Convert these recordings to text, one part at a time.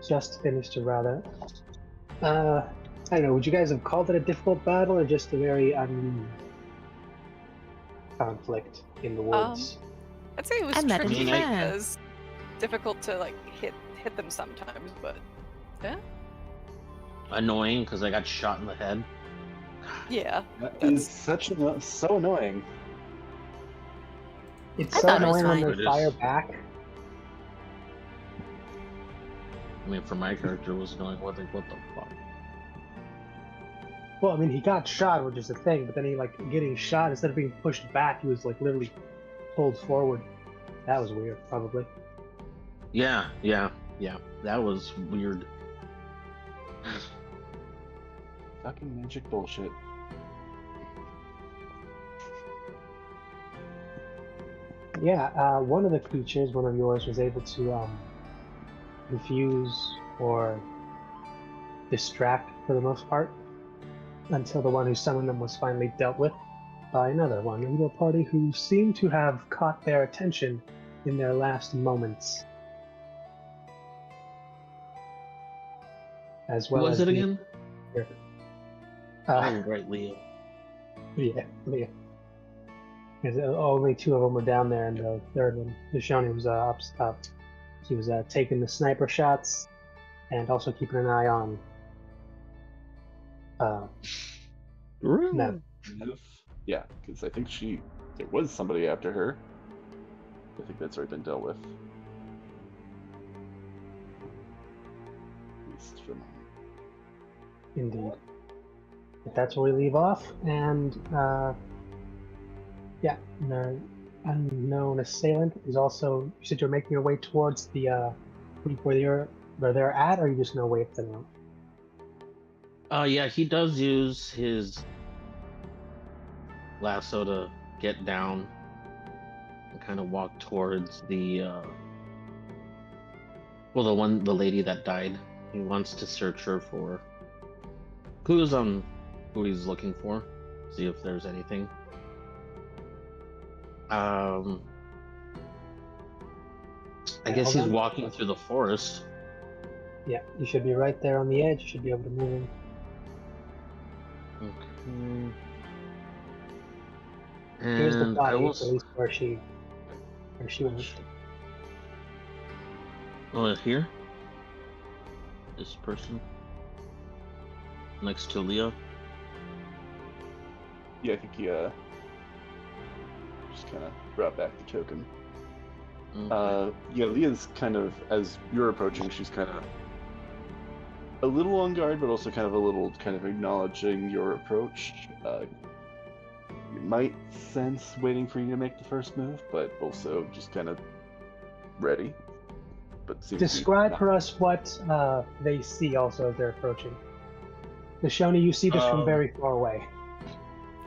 just finished, or rather. I don't know, would you guys have called it a difficult battle, or just a very conflict in the woods? I'd say it was I met a tricky friend. because difficult to like hit them sometimes, but yeah. Annoying because I got shot in the head. Yeah. That is so annoying. It's I so thought it was annoying when fine. they fire back. I mean, for my character, it was annoying. What the fuck? Well, I mean, he got shot, which is the thing, but then he, like, getting shot, instead of being pushed back, he was, like, literally pulled forward. That was weird, probably. Yeah. That was weird. Fucking magic bullshit. Yeah, one of the creatures, one of yours, was able to confuse or distract for the most part until the one who summoned them was finally dealt with by another one in your party who seemed to have caught their attention in their last moments. As well What was as it again? Oh, Right, Leo. yeah. Because only two of them were down there, and the third one, the Shoni, was up. He was taking the sniper shots and also keeping an eye on Nev. Yeah, because I think there was somebody after her. I think that's already been dealt with. At least for now. Indeed. But that's where we leave off, and yeah, the unknown assailant is also. You said you're making your way towards the group where they're at, or you just know wait for them out? Yeah, he does use his lasso to get down and kind of walk towards the the lady that died. He wants to search her for clues on who he's looking for, see if there's anything. I guess he's walking through the forest. Yeah, you should be right there on the edge. You should be able to move in. Okay. Here's the And body, I will. at least where she went. Oh, here? This person? Next to Leo? Yeah, I think he just kind of brought back the token. Okay. Yeah, Leah's kind of, as you're approaching, she's kind of a little on guard, but also kind of acknowledging your approach. You might sense waiting for you to make the first move, but also just kind of ready. But describe for us what they see also as they're approaching. The Shoni, you see this from very far away.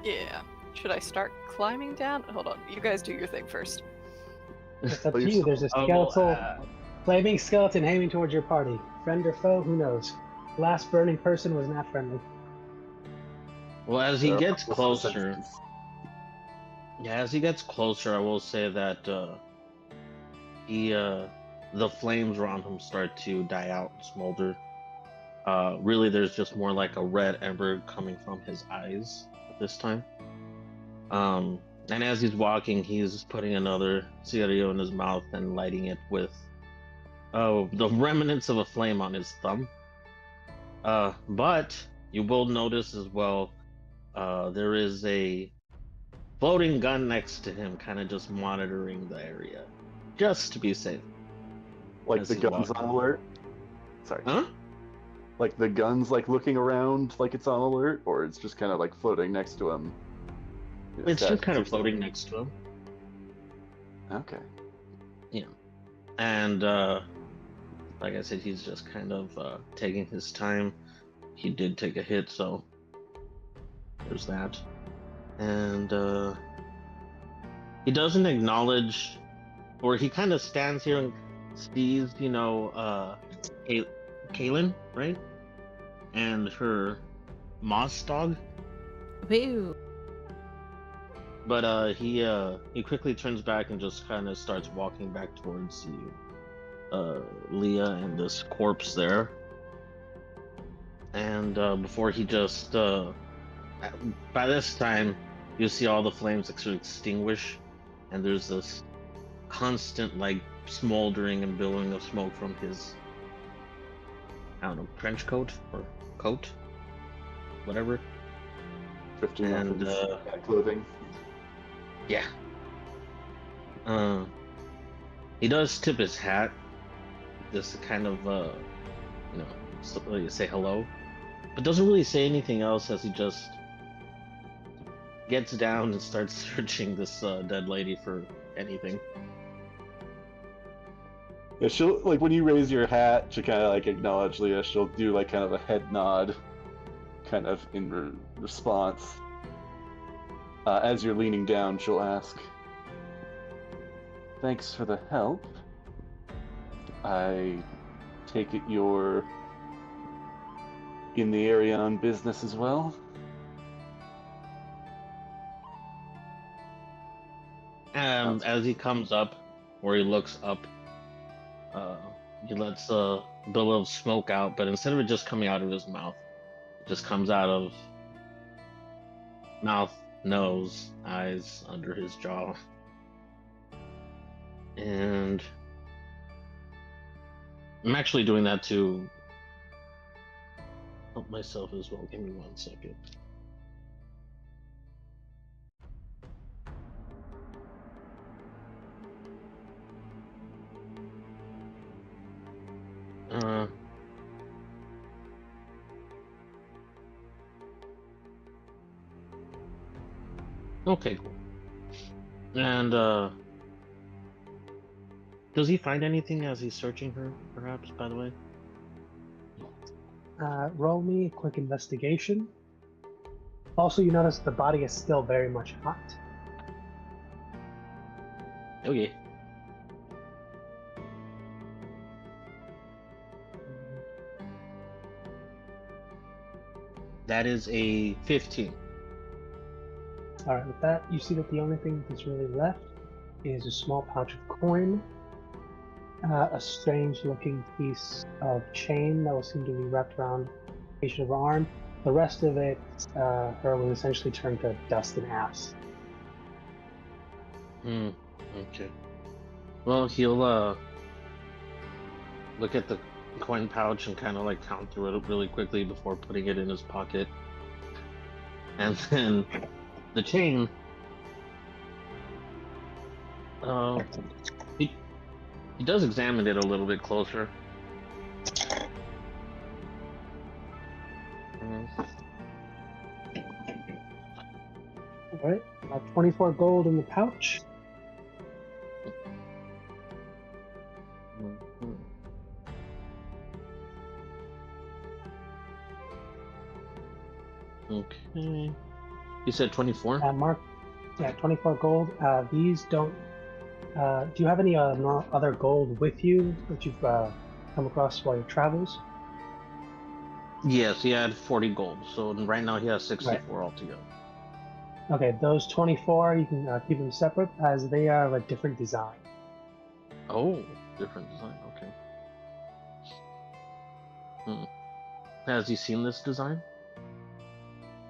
Yeah. Should I start climbing down? Hold on. You guys do your thing first. It's up to you. There's a skeletal, flaming skeleton aiming towards your party. Friend or foe, who knows? The last burning person was not friendly. Well, as he gets closer... Yeah, as he gets closer, I will say that the flames around him start to die out and smolder. Really, there's just more like a red ember coming from his eyes at this time. And as he's walking, he's putting another cigarillo in his mouth and lighting it with the remnants of a flame on his thumb. But you will notice as well, there is a floating gun next to him, kind of just monitoring the area, just to be safe. Like the gun's on alert? Sorry. Huh? Like the gun's like looking around like it's on alert, or it's just kind of like floating next to him? It's just kind of floating next to him. Okay. Yeah. And like I said, he's just kind of taking his time. He did take a hit, so there's that. And he doesn't acknowledge, or he kind of stands here and sees, Kaylin, right? And her moss dog. Woo. But he quickly turns back and just kind of starts walking back towards you. Leah and this corpse there. And before he just, by this time, you see all the flames like, sort of extinguish, and there's this constant like smoldering and billowing of smoke from his, I don't know, trench coat or coat, whatever. Drifting off And his clothing. yeah, he does tip his hat, just to kind of you know, say hello, but doesn't really say anything else as he just gets down and starts searching this dead lady for anything. Yeah, she'll like when you raise your hat to kind of like acknowledge Leah. She'll do like kind of a head nod, kind of in response. As you're leaning down, she'll ask, "Thanks for the help. I take it you're in the area on business as well?" As he comes up, or he looks up, he lets a billow of smoke out, but instead of it just coming out of his mouth, it just comes out of mouth, nose, eyes, under his jaw. And I'm actually doing that to help myself as well. Give me 1 second. Okay, cool. And does he find anything as he's searching her, perhaps, by the way? Roll me a quick investigation. Also, you notice the body is still very much hot. Okay. That is a 15. Alright, with that, you see that the only thing that's really left is a small pouch of coin, a strange looking piece of chain that will seem to be wrapped around the patient of her arm. The rest of it, her was essentially turned to dust and ash. Okay. Well, he'll look at the coin pouch and kind of like count through it really quickly before putting it in his pocket. And then the chain, he does examine it a little bit closer. Alright, 24 gold in the pouch. Okay. You said 24? Mark, yeah, 24 gold. These don't. Do you have any other gold with you that you've come across while your travels? Yes, he had 40 gold, so right now he has 64 Right. altogether. Okay, those 24, you can keep them separate as they are a different design. Oh, different design, okay. Has he seen this design?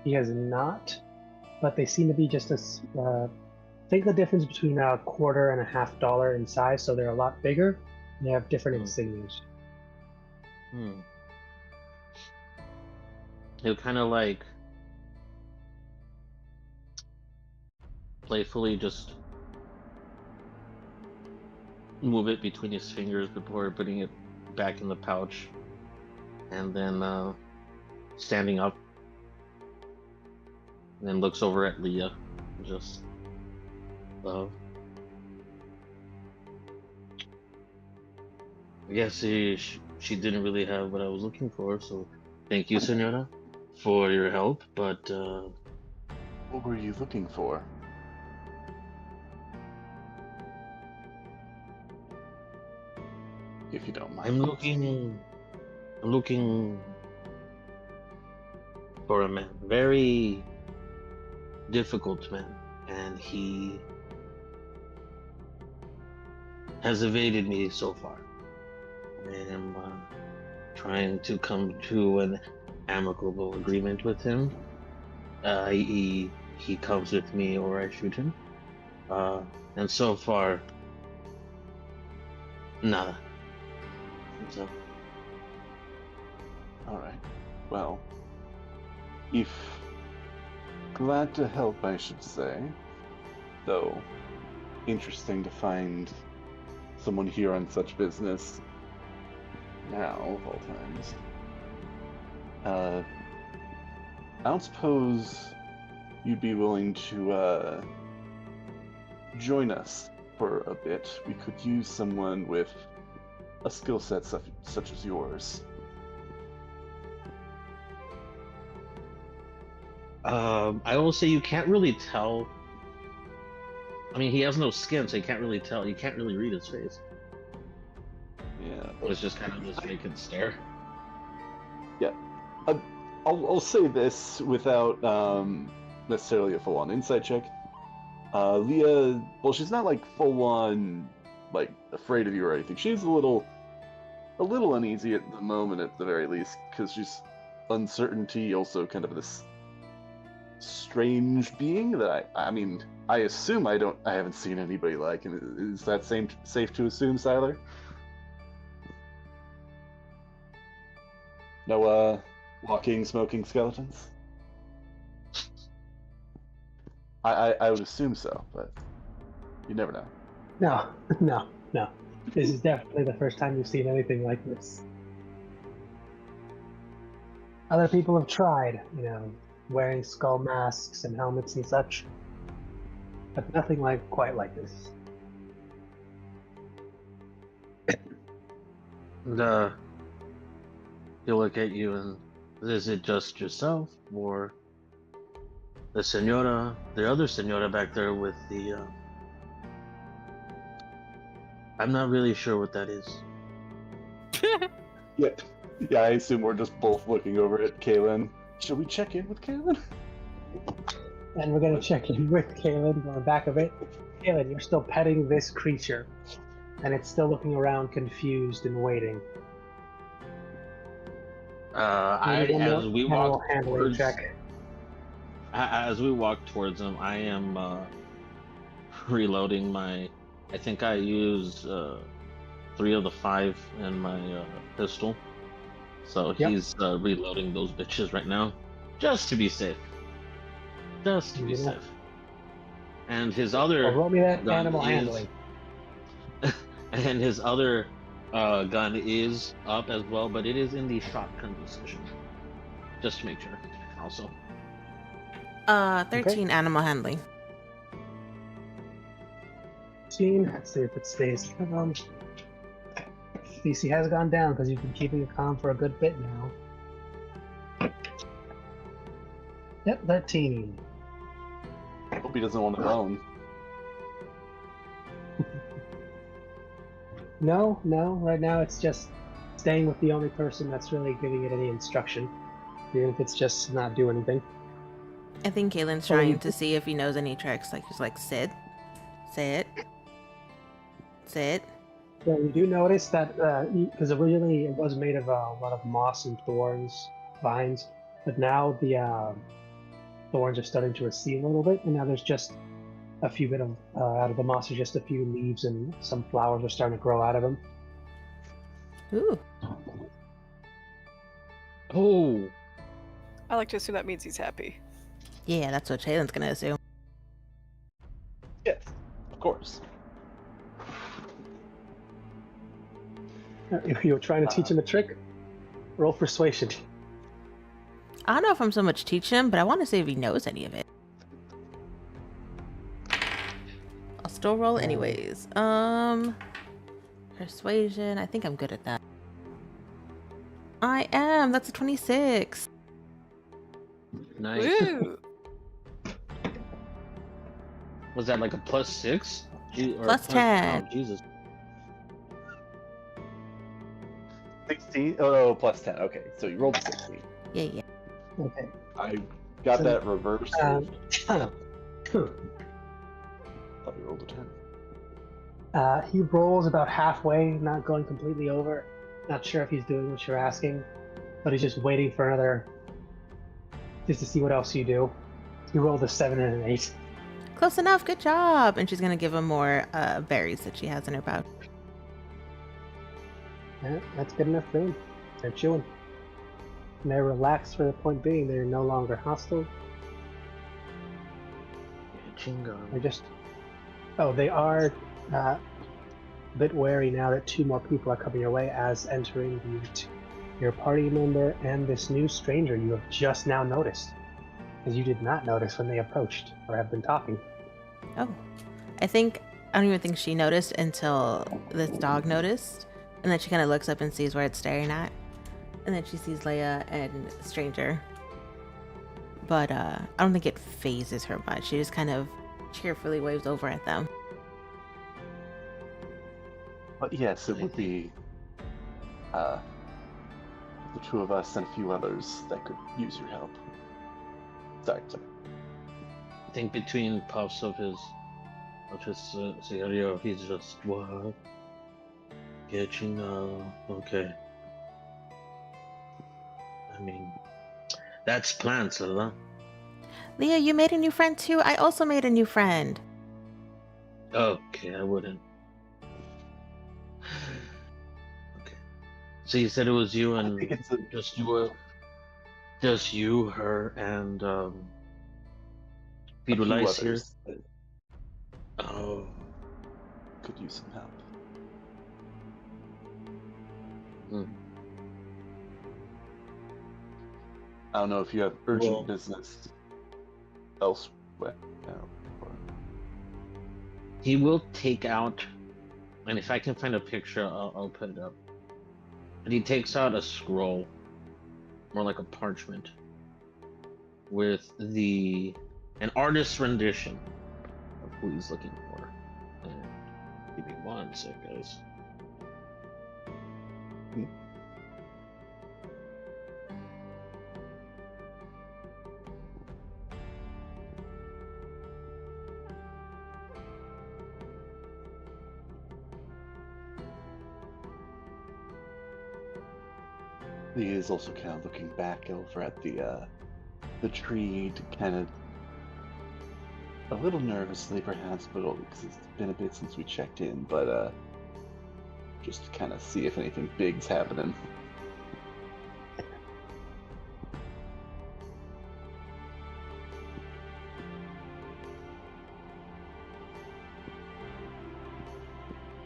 He has not, but they seem to be just a. Think the difference between a quarter and a $50 in size, so they're a lot bigger. And they have different insignias. He'll kind of like playfully just move it between his fingers before putting it back in the pouch, and then standing up, and then looks over at Leah, just I guess she didn't really have what I was looking for, so thank you, Senora, for your help, but What were you looking for? If you don't mind. I'm looking for a man, very difficult man, and he has evaded me so far. I am trying to come to an amicable agreement with him. He comes with me or I shoot him. And so far, nada. So. All right. Well, if glad to help, I should say. Though, interesting to find someone here on such business now, of all times. I don't suppose you'd be willing to join us for a bit. We could use someone with a skill set such as yours. I will say you can't really tell. I mean, he has no skin, so you can't really tell. You can't really read his face. Yeah. It's just kind of this vacant stare. Yeah. I'll say this without necessarily a full-on insight check. Leah, well, she's not like full-on like afraid of you or anything. She's a little uneasy at the moment, at the very least, because she's uncertainty, also kind of this strange being that I mean, I assume I haven't seen anybody like. And is that safe to assume, Siler? No, walking, smoking skeletons? I would assume so, but you never know. No, no. This is definitely the first time you've seen anything like this. Other people have tried, wearing skull masks and helmets and such, but nothing quite like this. And he'll look at you and, is it just yourself, or the other senora back there with the, I'm not really sure what that is. Yeah, I assume we're just both looking over at Kaylin. Should we check in with Kaylin? And we're gonna check in with Kaylin on the back of it. Kaylin, you're still petting this creature, and it's still looking around confused and waiting. As we walk towards him, I am reloading my. I think I used 3 of the 5 in my pistol, so he's reloading those bitches right now, just to be safe. And his other roll me that gun animal is, handling. and his other gun is up as well, but it is in the shotgun position. Just to make sure. Also. 13 animal handling. Let's see if it stays. DC has gone down because you've been keeping it calm for a good bit now. Yep, 13. Hope he doesn't want to own. No, right now it's just staying with the only person that's really giving it any instruction, even if it's just not do anything. I think Kaylin's trying to see if he knows any tricks, like he's like, sit. Well, you do notice that, because originally it was made of a lot of moss and thorns, vines, but now the thorns are starting to recede a little bit, and now there's just a few bit of, out of the moss, there's just a few leaves and some flowers are starting to grow out of them. Ooh. Oh. I like to assume that means he's happy. Yeah, that's what Shaylin's gonna assume. Yes, of course. If you were trying to teach him a trick, roll persuasion. I don't know if I'm so much teaching him, but I want to see if he knows any of it. I'll still roll anyways. Persuasion. I think I'm good at that. I am. That's a 26. Nice. Woo! Was that like a +6? Plus 10. Oh, Jesus. 16? Oh, plus 10. Okay, so you rolled a 16. Yeah. Okay. I got that reversed. Huh. Thought you rolled a 10. He rolls about halfway, not going completely over, Not sure if he's doing what you're asking, but he's just waiting for another, just to see what else you do. You rolled a 7 and an 8. Close enough. Good job. And she's gonna give him more berries that she has in her pouch. Yeah, that's good enough for them. They're chewing. And they're relaxed for the point being. They're no longer hostile. They're just... Oh, they are a bit wary now that 2 more people are coming your way as entering the unit. Your party member and this new stranger you have just now noticed, as you did not notice when they approached or have been talking. Oh, I don't even think she noticed until this dog noticed, and then she kind of looks up and sees where it's staring at, and then she sees Leia and Stranger. But I don't think it phases her much. She just kind of cheerfully waves over at them. But yes, it would be the 2 of us and a few others that could use your help. Sorry. I think between puffs of his cigarillo, he's just what? Catching okay. I mean, that's plans, huh? Leia, you made a new friend too? I also made a new friend. Okay, I wouldn't. Okay. So you said it was you and just you, her, and Firulais here. Oh, could use some help. I don't know if you have urgent business elsewhere. He will take out, and if I can find a picture, I'll put it up. And he takes out a scroll, more like a parchment, with an artist's rendition of who he's looking for. And give me 1 sec, guys. He is also kind of looking back over at the tree, to kind of a little nervously perhaps, but because it's been a bit since we checked in, but just to kind of see if anything big's happening.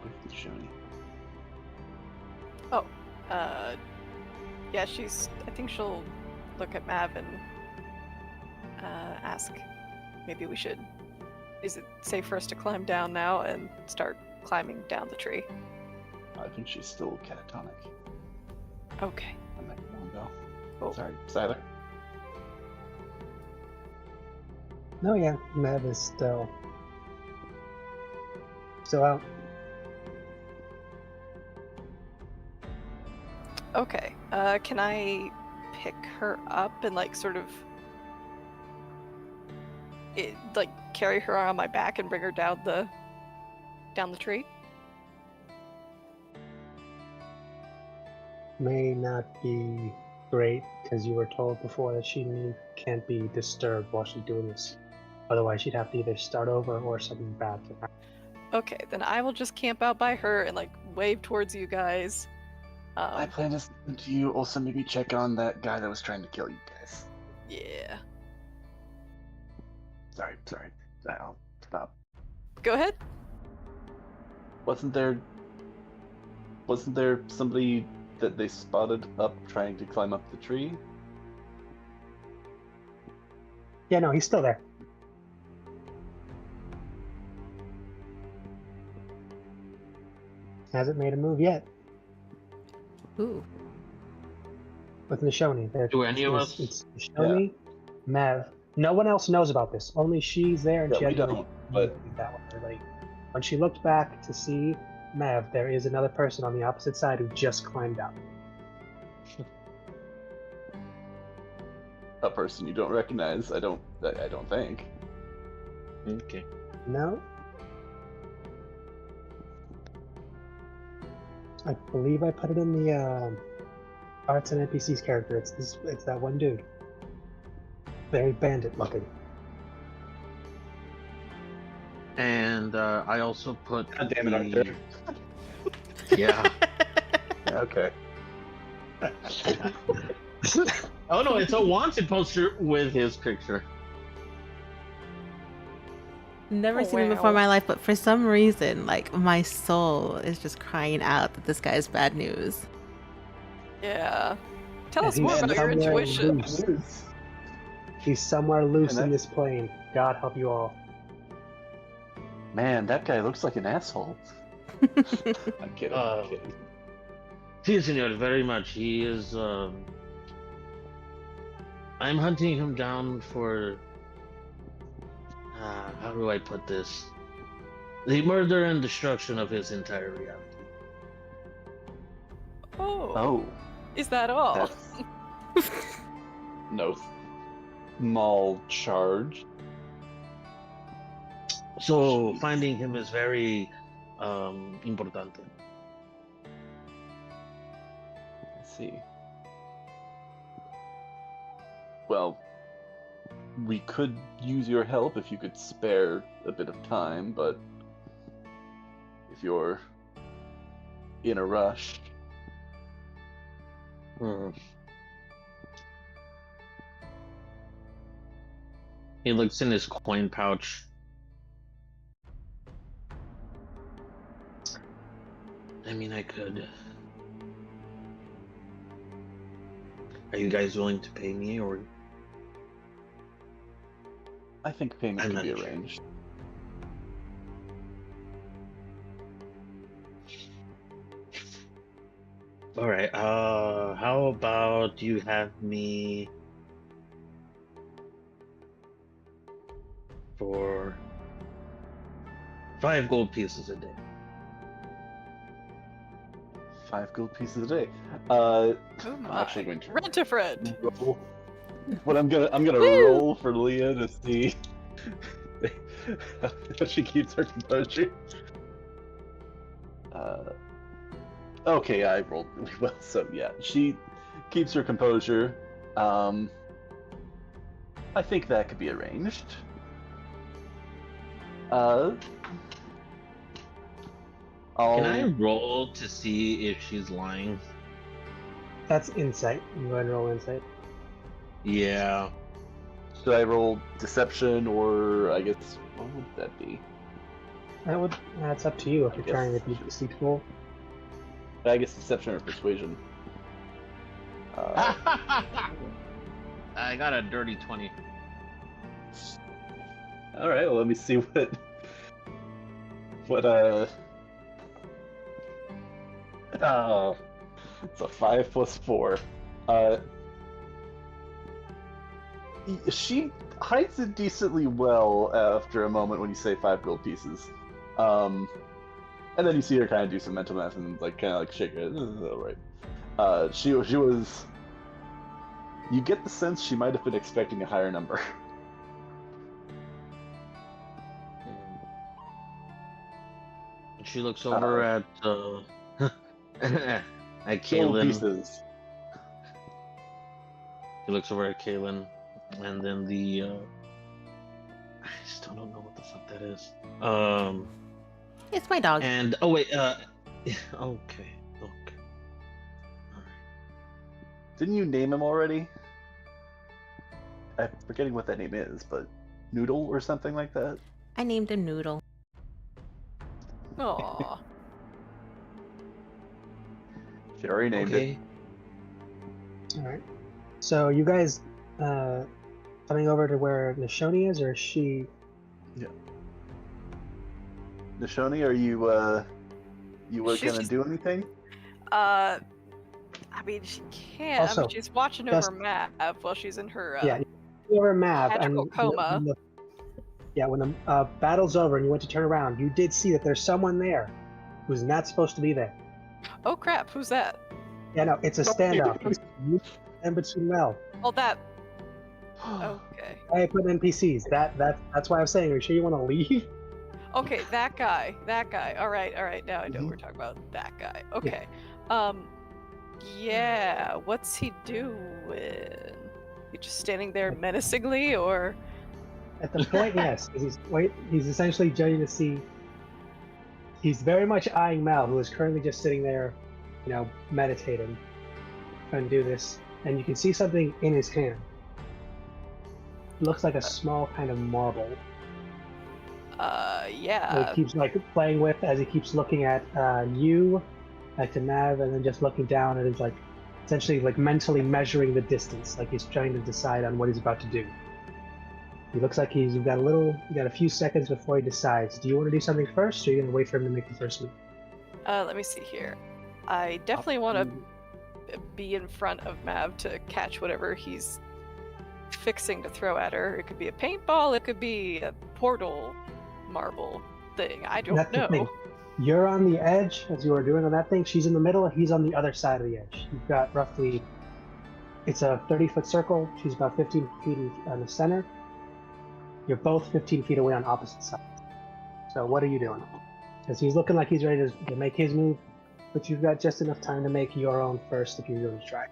Where's the Shoni? Oh, yeah, I think she'll look at Mav and ask, maybe is it safe for us to climb down now and start climbing down the tree? I think she's still catatonic. Okay. I'm not gonna go. Oh. Sorry, Siler. No, yeah, Mav is still out. Okay. Can I pick her up and carry her on my back and bring her down the tree? May not be great, because you were told before that she can't be disturbed while she's doing this. Otherwise, she'd have to either start over or something bad to happen. Okay, then I will just camp out by her and wave towards you guys. I plan to listen to you. Also, maybe check on that guy that was trying to kill you guys. Yeah. Sorry. I'll stop. Go ahead. Wasn't there somebody that they spotted up trying to climb up the tree? Yeah, no, he's still there. Hasn't made a move yet. Ooh. With Nishoni. Do any of us? It's Nishoni, Mav. No one else knows about this. Only she's there, and Yeah, she we had don't, but that one. When she looked back to see Mav, there is another person on the opposite side who just climbed out. a person you don't recognize. I don't think. Okay. No. I believe I put it in the arts and NPCs character. It's that one dude. Very bandit looking. And I also put. God damn it, Arthur. Yeah. Okay. Oh no, it's a wanted poster with his picture. Never Oh, seen him before in wow. my life, but for some reason, like my soul is just crying out that this guy's bad news. Yeah. Tell And us more he's about your somewhere intuition. loose. He's somewhere loose Man, in that- this plane. God help you all. Man, that guy looks like an asshole. I'm kidding. I'm kidding. Si, senor, very much. He is. I'm hunting him down for. How do I put this? The murder and destruction of his entire reality. Oh. Oh, Is that all? that's no small charge. So Jeez. finding him is very importante. Let's see. Well, we could use your help if you could spare a bit of time, but if you're in a rush, He looks in his coin pouch. I mean, I could. Are you guys willing to pay me, or I think payment I'm can be not sure. arranged. all right? How about you have me for 5 gold pieces a day? 5 gold pieces a day. Oh I'm my. actually going to Rent a friend. roll. What I'm gonna Woo! roll for Leah to see if she keeps her composure. Okay, I rolled really well, so yeah, she keeps her composure. I think that could be arranged. Can I I'll roll to see if she's lying? That's insight. You go ahead and roll insight. Yeah. should I roll deception or I guess what would that be? That's up to you if you're guess trying to be deceitful. I guess deception or persuasion. I got a dirty 20. All right, well, let me see what oh, it's a 5 plus 4. She hides it decently well after a moment when you say 5 gold pieces. And then you see her kind of do some mental math and like kind of like shake it. All right. She was. You get the sense she might have been expecting a higher number. She looks over at Gold Kaylin. pieces. She looks over at Kaylin, and then the I still don't know what the fuck that is. It's my dog. And oh wait, okay. Alright. Didn't you name him already? I'm forgetting what that name is, but Noodle or something like that? I named him Noodle. Aw. She already named it. All right. So you guys coming over to where Nishoni is, or is she? Nishoni, are you She's- gonna do anything? I mean, she can. Also, She's watching just- over Matt while she's in her Yeah. Over Mav, and magical coma. when the battle's over and you went to turn around, you did see that there's someone there who's not supposed to be there. Oh crap! Who's that? Yeah, no, it's a standoff. It's you and between Mel. Oh, that. Okay. I put NPCs. That's why I'm saying. Are you sure you want to leave? Okay, that guy. All right. Now I know what we're talking about. That guy. Okay. Yeah. What's he doing? He just standing there menacingly, or? At the point, yes. He's essentially judging to see. He's very much eyeing Mal, who is currently just sitting there, meditating, trying to do this. And you can see something in his hand. It looks like a small kind of marble. Yeah. That he keeps playing with as he keeps looking at you, to Mav, and then just looking down, and he's essentially mentally measuring the distance, like he's trying to decide on what he's about to do. He looks like you've got a few seconds before he decides. Do you want to do something first, or are you going to wait for him to make the first move? Let me see here. I definitely want to be in front of Mav to catch whatever he's fixing to throw at her. It could be a paintball, it could be a portal marble thing. I don't know. The thing. You're on the edge, as you are doing on that thing. She's in the middle, he's on the other side of the edge. You've got roughly, it's a 30-foot circle. She's about 15 feet in the center. You're both 15 feet away on opposite sides. So what are you doing? Because he's looking like he's ready to make his move, but you've got just enough time to make your own first if you're going to try.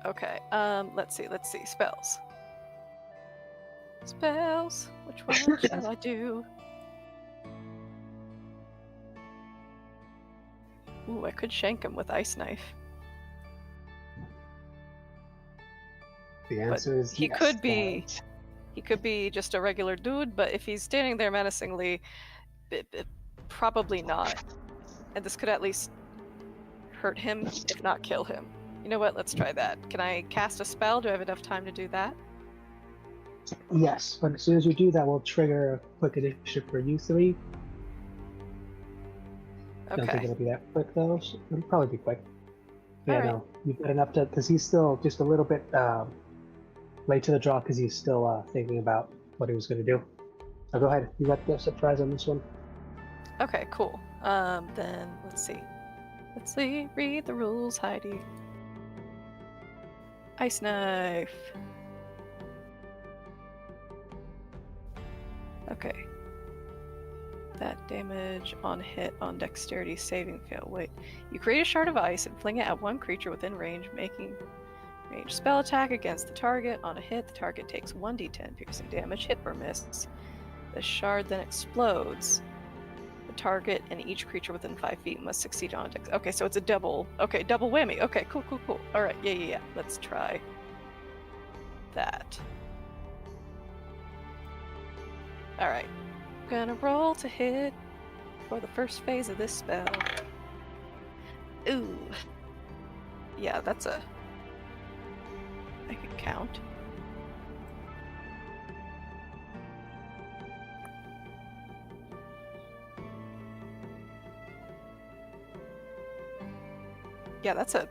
Okay, let's see. Spells. Which one shall I do? Ooh, I could shank him with Ice Knife. The answer is he yes, could be. He could be just a regular dude, but if he's standing there menacingly, probably not. And this could at least hurt him, if not kill him. You know what? Let's try that. Can I cast a spell? Do I have enough time to do that? Yes, but as soon as you do that, we'll trigger a quick initiative for you three. Okay. Don't think it'll be that quick, though. It'll probably be quick. Yeah, All right. no. You've got enough to... Because he's still just a little bit late to the draw because he's still thinking about what he was going to do. So go ahead. You got the surprise on this one. Okay, cool. Then let's see. Read the rules, Heidi. Ice Knife. Okay. That damage on hit on dexterity saving fail. Wait. You create a shard of ice and fling it at one creature within range, making range spell attack against the target. On a hit, the target takes 1d10 piercing damage, hit or miss. The shard then explodes. The target and each creature within 5 feet must succeed on a dex. Okay, so it's a double. Okay, double whammy. Okay, cool. All right, yeah. Let's try that. All right. Gonna roll to hit for the first phase of this spell. Ooh. Yeah, that's a... I can count. Yeah, that's a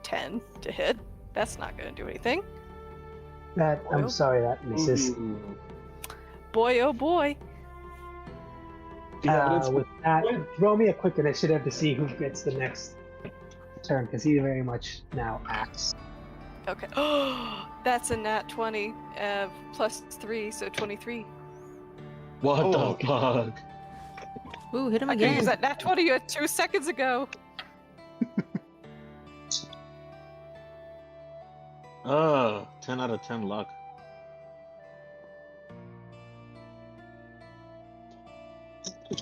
10 to hit. That's not gonna do anything. I'm sorry, that misses. Boy, oh boy. With that, roll me a quick initiative to see who gets the next turn, because he very much now acts. Okay. Oh, that's a nat 20 plus 3, so 23. What the fuck? Ooh, hit him I can use again. that nat 20 2 seconds ago. 10 out of 10 luck. I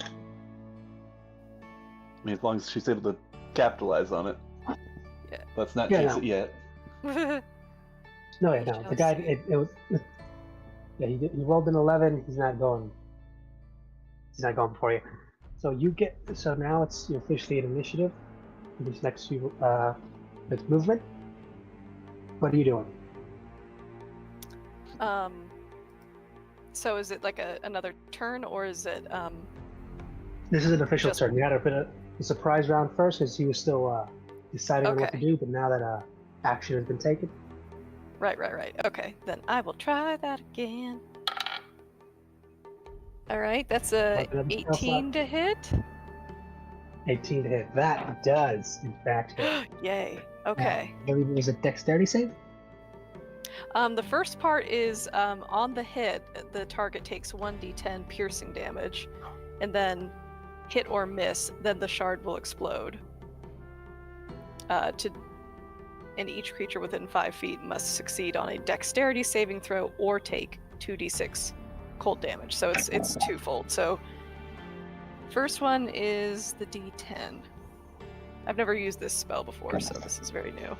mean, as long as she's able to capitalize on it. Yeah. Let's not Yeah, jinx no. it yet. No. The guy, it was... Yeah, he rolled an 11. He's not going for you. So now it's you're officially at initiative. This next few, it's movement. What are you doing? So is it like another turn, or is it This is an official Just- turn. You had a bit of a surprise round first, because he was still deciding on what to Okay. do. But now that action has been taken, Right. Okay, then I will try that again. All right, that's a Open up the spell 18 to hit. 18 to hit. That does, in fact, hit. Yay. Okay. Is it dexterity save? The first part is on the hit, the target takes 1d10 piercing damage, and then hit or miss, then the shard will explode. And each creature within 5 feet must succeed on a dexterity saving throw or take 2d6 cold damage. So it's twofold. So first one is the d10. I've never used this spell before, so this is very new.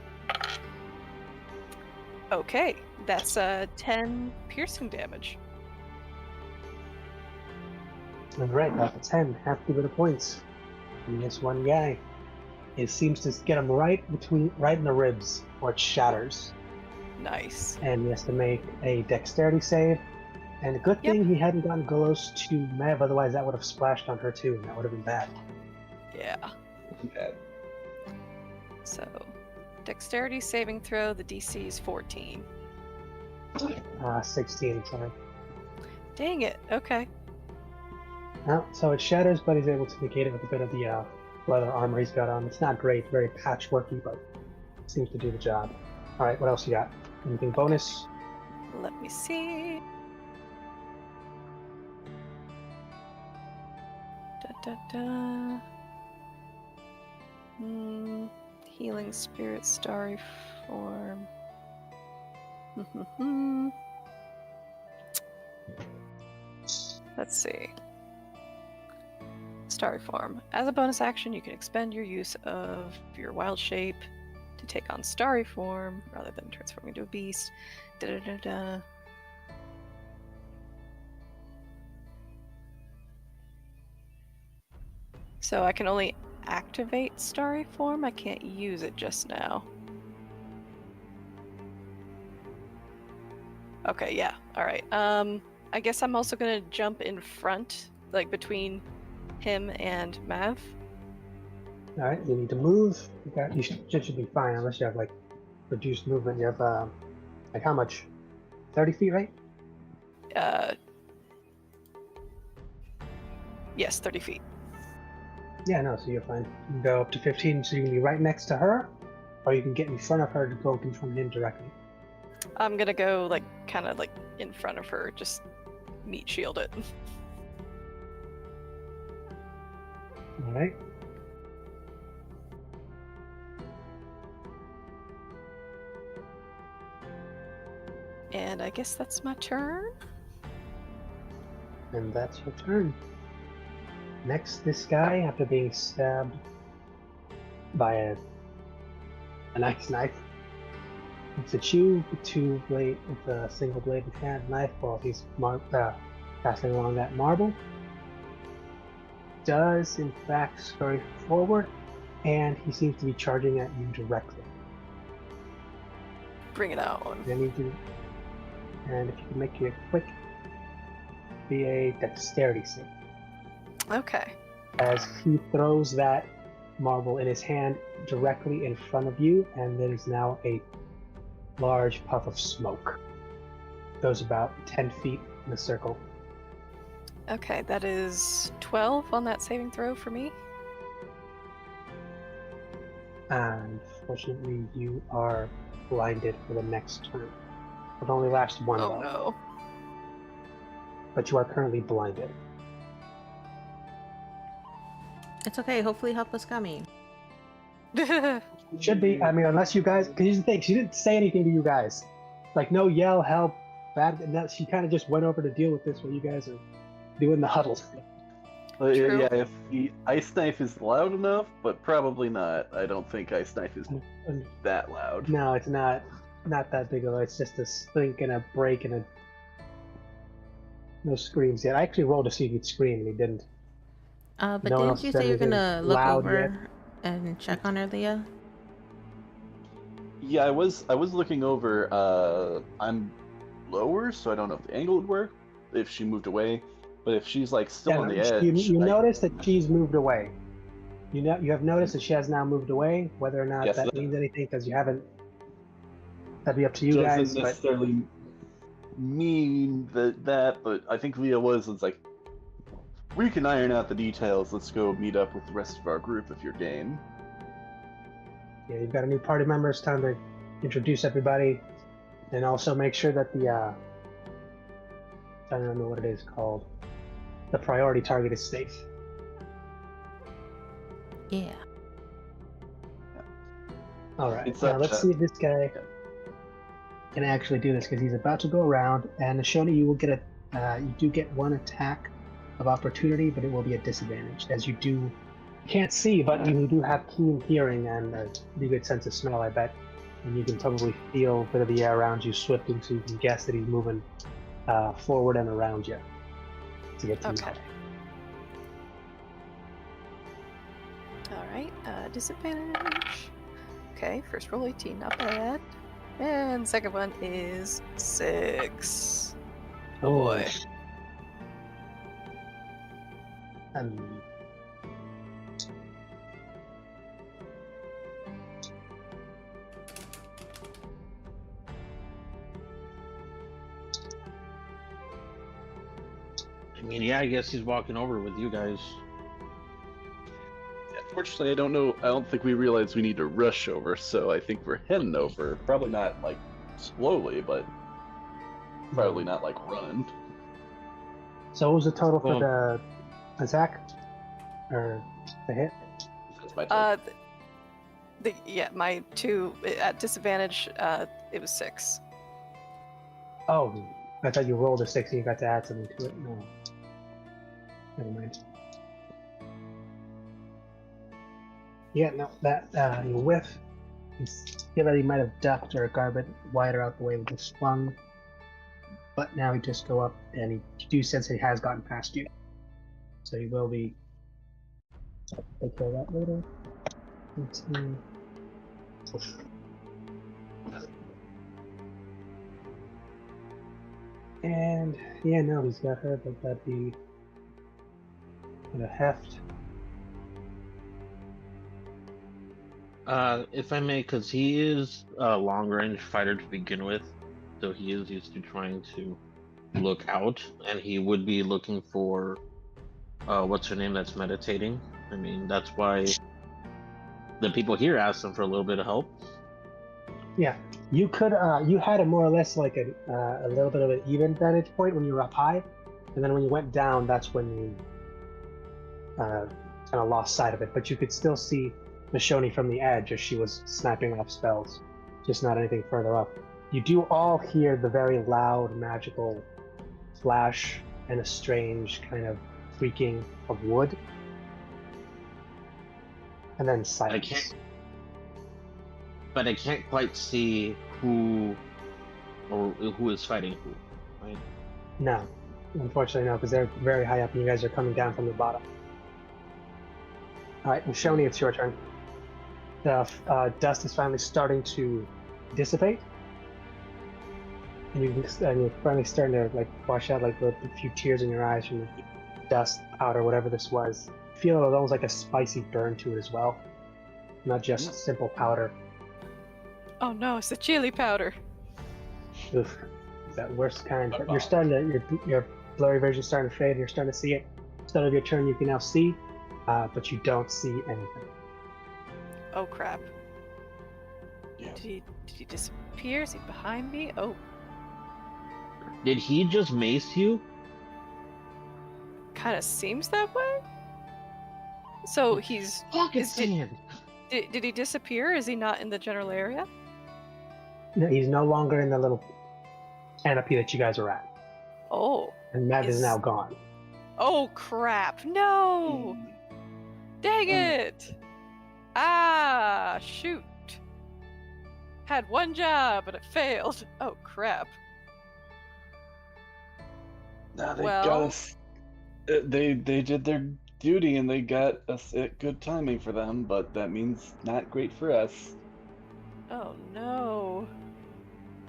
Okay, that's 10 piercing damage. Alright, that's a 10. Half the bit of points. And this one guy. It seems to get him right in the ribs, or it shatters. Nice. And he has to make a dexterity save. And a good thing he hadn't gone close to Mev, otherwise that would have splashed on her too, and that would have been bad. Yeah. Bad. So, dexterity saving throw, the DC is 14. 16, sorry. Dang it, okay. So it shatters, but he's able to negate it with a bit of the leather armor he's got on. It's not great, very patchworky, but it seems to do the job. Alright, what else you got? Anything bonus? Let me see. Healing spirit, starry form. Let's see. Starry form. As a bonus action, you can expend your use of your wild shape to take on starry form rather than transforming into a beast. So I can only activate starry form. I can't use it just now. Okay, yeah. All right. I guess I'm also gonna jump in front, like between him and Mav. Alright, you need to move. You should be fine unless you have like reduced movement. You have like how much? 30 feet, right? Yes, 30 feet. Yeah, no, so you're fine. You can go up to 15, so you can be right next to her, or you can get in front of her to go confront him directly. I'm gonna go like kind of like in front of her, just meat shield it. Alright. And I guess that's my turn. And that's your turn. Next, this guy, after being stabbed by an axe knife, it's a chew with a single bladed hand knife while he's passing along that marble. Does in fact scurry forward, and he seems to be charging at you directly. Bring it on. And if you can make it quick, be a dexterity save. Okay. As he throws that marble in his hand directly in front of you, and there is now a large puff of smoke. Goes about 10 feet in a circle. Okay, that is 12 on that saving throw for me. And fortunately, you are blinded for the next turn. It only lasts one Oh round, no. but you are currently blinded. It's okay. Hopefully help us coming. Should be. I mean, unless you guys. Because here's the thing, she didn't say anything to you guys. Like, no yell, help, bad. And that, she kind of just went over to deal with this while you guys are doing the huddle. True. Yeah, if the ice knife is loud enough, but probably not. I don't think ice knife is that loud. No, it's not that big of a. It's just a slink and a break and a. No screams yet. I actually rolled to see if he'd scream, and he didn't. But No one didn't else you said say you're anything gonna look loud over and check on her, Leah? Yeah, I was looking over. I'm lower, so I don't know if the angle would work if she moved away. But if she's like still on the edge, You notice that she's moved away. You have noticed that she has now moved away. Whether or not Yes, that means anything, because you haven't. That'd be up to you doesn't guys. But necessarily mean that, but I think Leah was like, we can iron out the details. Let's go meet up with the rest of our group if you're game. yeah, you've got a new party member. It's time to introduce everybody, and also make sure that the I don't know what it is called. the priority target is safe. Yeah. All right. It's Now up let's to- see if this guy can actually do this, because he's about to go around. And Shoni, you will get you do get one attack of opportunity, but it will be a disadvantage, as you can't see, but you do have keen hearing and a pretty good sense of smell, I bet. And you can probably feel a bit of the air around you swifting, so you can guess that he's moving forward and around you to get to Okay. All right. Disadvantage. Okay. First roll 18, not bad. And second one is 6. Oh boy. I mean, yeah, I guess he's walking over with you guys. Unfortunately, I don't think we realize we need to rush over, so I think we're heading over. Probably not like slowly, but probably not like run. So what was the total for Well- the attack? Or the hit? That's my turn. My 2 at disadvantage. It was 6. Oh, I thought you rolled a 6 and you got to add something to it. No. Never mind. Yeah, no, that, you whiff. You feel that he might have ducked or garbed wider out the way with the swung. But now he just go up, and you do sense that he has gotten past you. So he will be... I'll take care of that later. 18. And, yeah, no, he's got her, but that'd be... a heft. If I may, because he is a long-range fighter to begin with, so he is used to trying to look out, and he would be looking for what's her name that's meditating. I mean, that's why the people here asked him for a little bit of help. Yeah, you could. You had a more or less like a little bit of an even vantage point when you were up high, and then when you went down, that's when you kind of lost sight of it. But you could still see Mishoni from the edge as she was snapping off spells, just not anything further up. You do all hear the very loud magical flash and a strange kind of creaking of wood, and then silence. But I can't quite see who is fighting who, right? No, unfortunately no, because they're very high up and you guys are coming down from the bottom. All right, Mishoni, it's your turn. The dust is finally starting to dissipate, and you're finally starting to like wash out like the few tears in your eyes from the dust, powder, whatever this was. You feel almost like a spicy burn to it as well, not just simple powder. Oh no, it's the chili powder. Oof, it's that worst kind. But you're starting to your blurry vision starting to fade. And you're starting to see it. Instead of your turn, you can now see, but you don't see anything. Oh crap. Yeah. Did he disappear? Is he behind me? Oh, Did he just mace you? kind of seems that way. So he's Pocket Is it- sand. did he disappear? Is he not in the general area? No, he's no longer in the little canopy that you guys are at, Oh. and Matt is Is- now gone. Oh crap. No. Dang it. Ah, shoot. Had one job and it failed. Oh crap. Nah, they Well- got us. They did their duty and they got us at good timing for them, but that means not great for us. Oh no.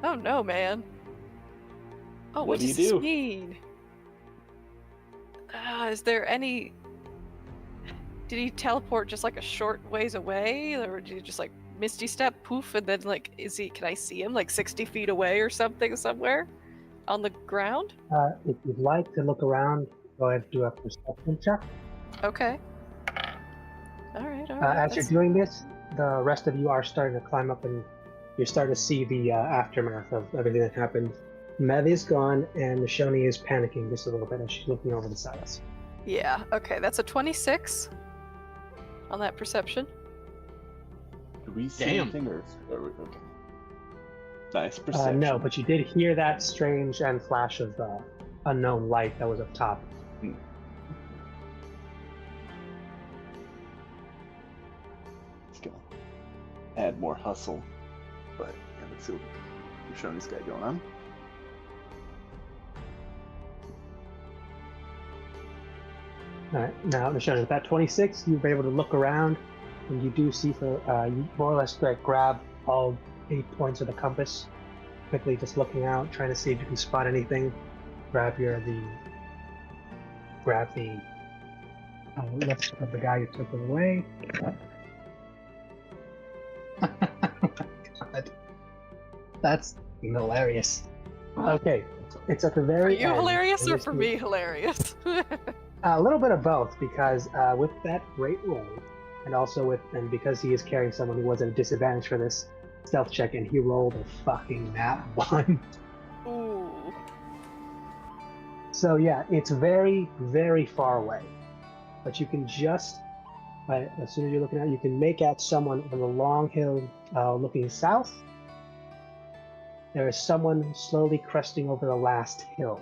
Oh no, man. Oh, What do does you this do? mean? Is there any... Did he teleport just like a short ways away? Or did he just like misty step, poof, and then like, can I see him like 60 feet away or something somewhere? On the ground? If you'd like to look around, go ahead and do a perception check. Okay. Alright, As you're that's- doing this, the rest of you are starting to climb up and you're starting to see the aftermath of everything that happened. Mev is gone and Mishoni is panicking just a little bit as she's looking over the sides. Yeah, okay, that's a 26 on that perception. Do we see Damn. anything, or okay? Nice perception. No, but you did hear that strange and flash of unknown light that was up top. It's gonna add more hustle, but yeah, let's see what we're showing this guy going on. All right, now Nishana, with that 26, you've been able to look around, and you do see for you more or less like grab all 8 points of the compass, quickly just looking out, trying to see if you can spot anything. Grab the list of the guy who took it away. God, that's hilarious. Okay, it's at the For very you end. hilarious and or this for is- me hilarious? A little bit of both, because with that great roll, and because he is carrying someone who was at a disadvantage for this stealth check, and he rolled a fucking nat 1. Ooh. So yeah, it's very, very far away, but you can just, as soon as you're looking at it, you can make out someone on the long hill looking south. There is someone slowly cresting over the last hill.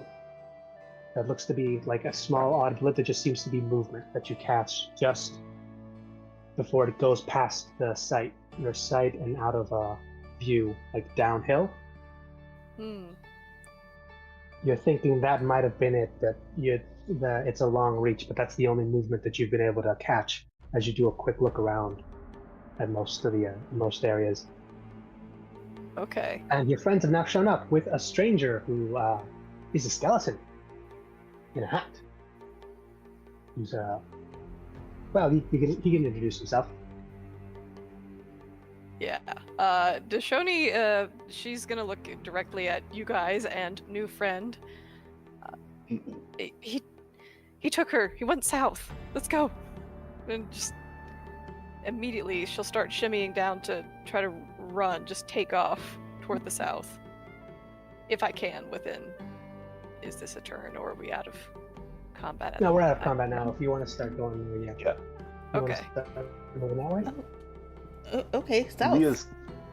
That looks to be like a small odd blip that just seems to be movement that you catch just before it goes past your sight and out of view, like downhill. You're thinking that might have been it, that it's a long reach, but that's the only movement that you've been able to catch as you do a quick look around at most areas. Okay. And your friends have now shown up with a stranger who is a skeleton in a hat. Who's well, he can introduce himself. Yeah. Deshoni, she's gonna look directly at you guys and new friend. He took her. He went south. Let's go. And just immediately she'll start shimmying down to try to run, just take off toward the south. If I can, within. Is this a turn, or are we out of combat? No, we're out of combat now. If you want to start going, yeah. Yeah. You wanna Okay. start moving that way? Okay, south. Leah's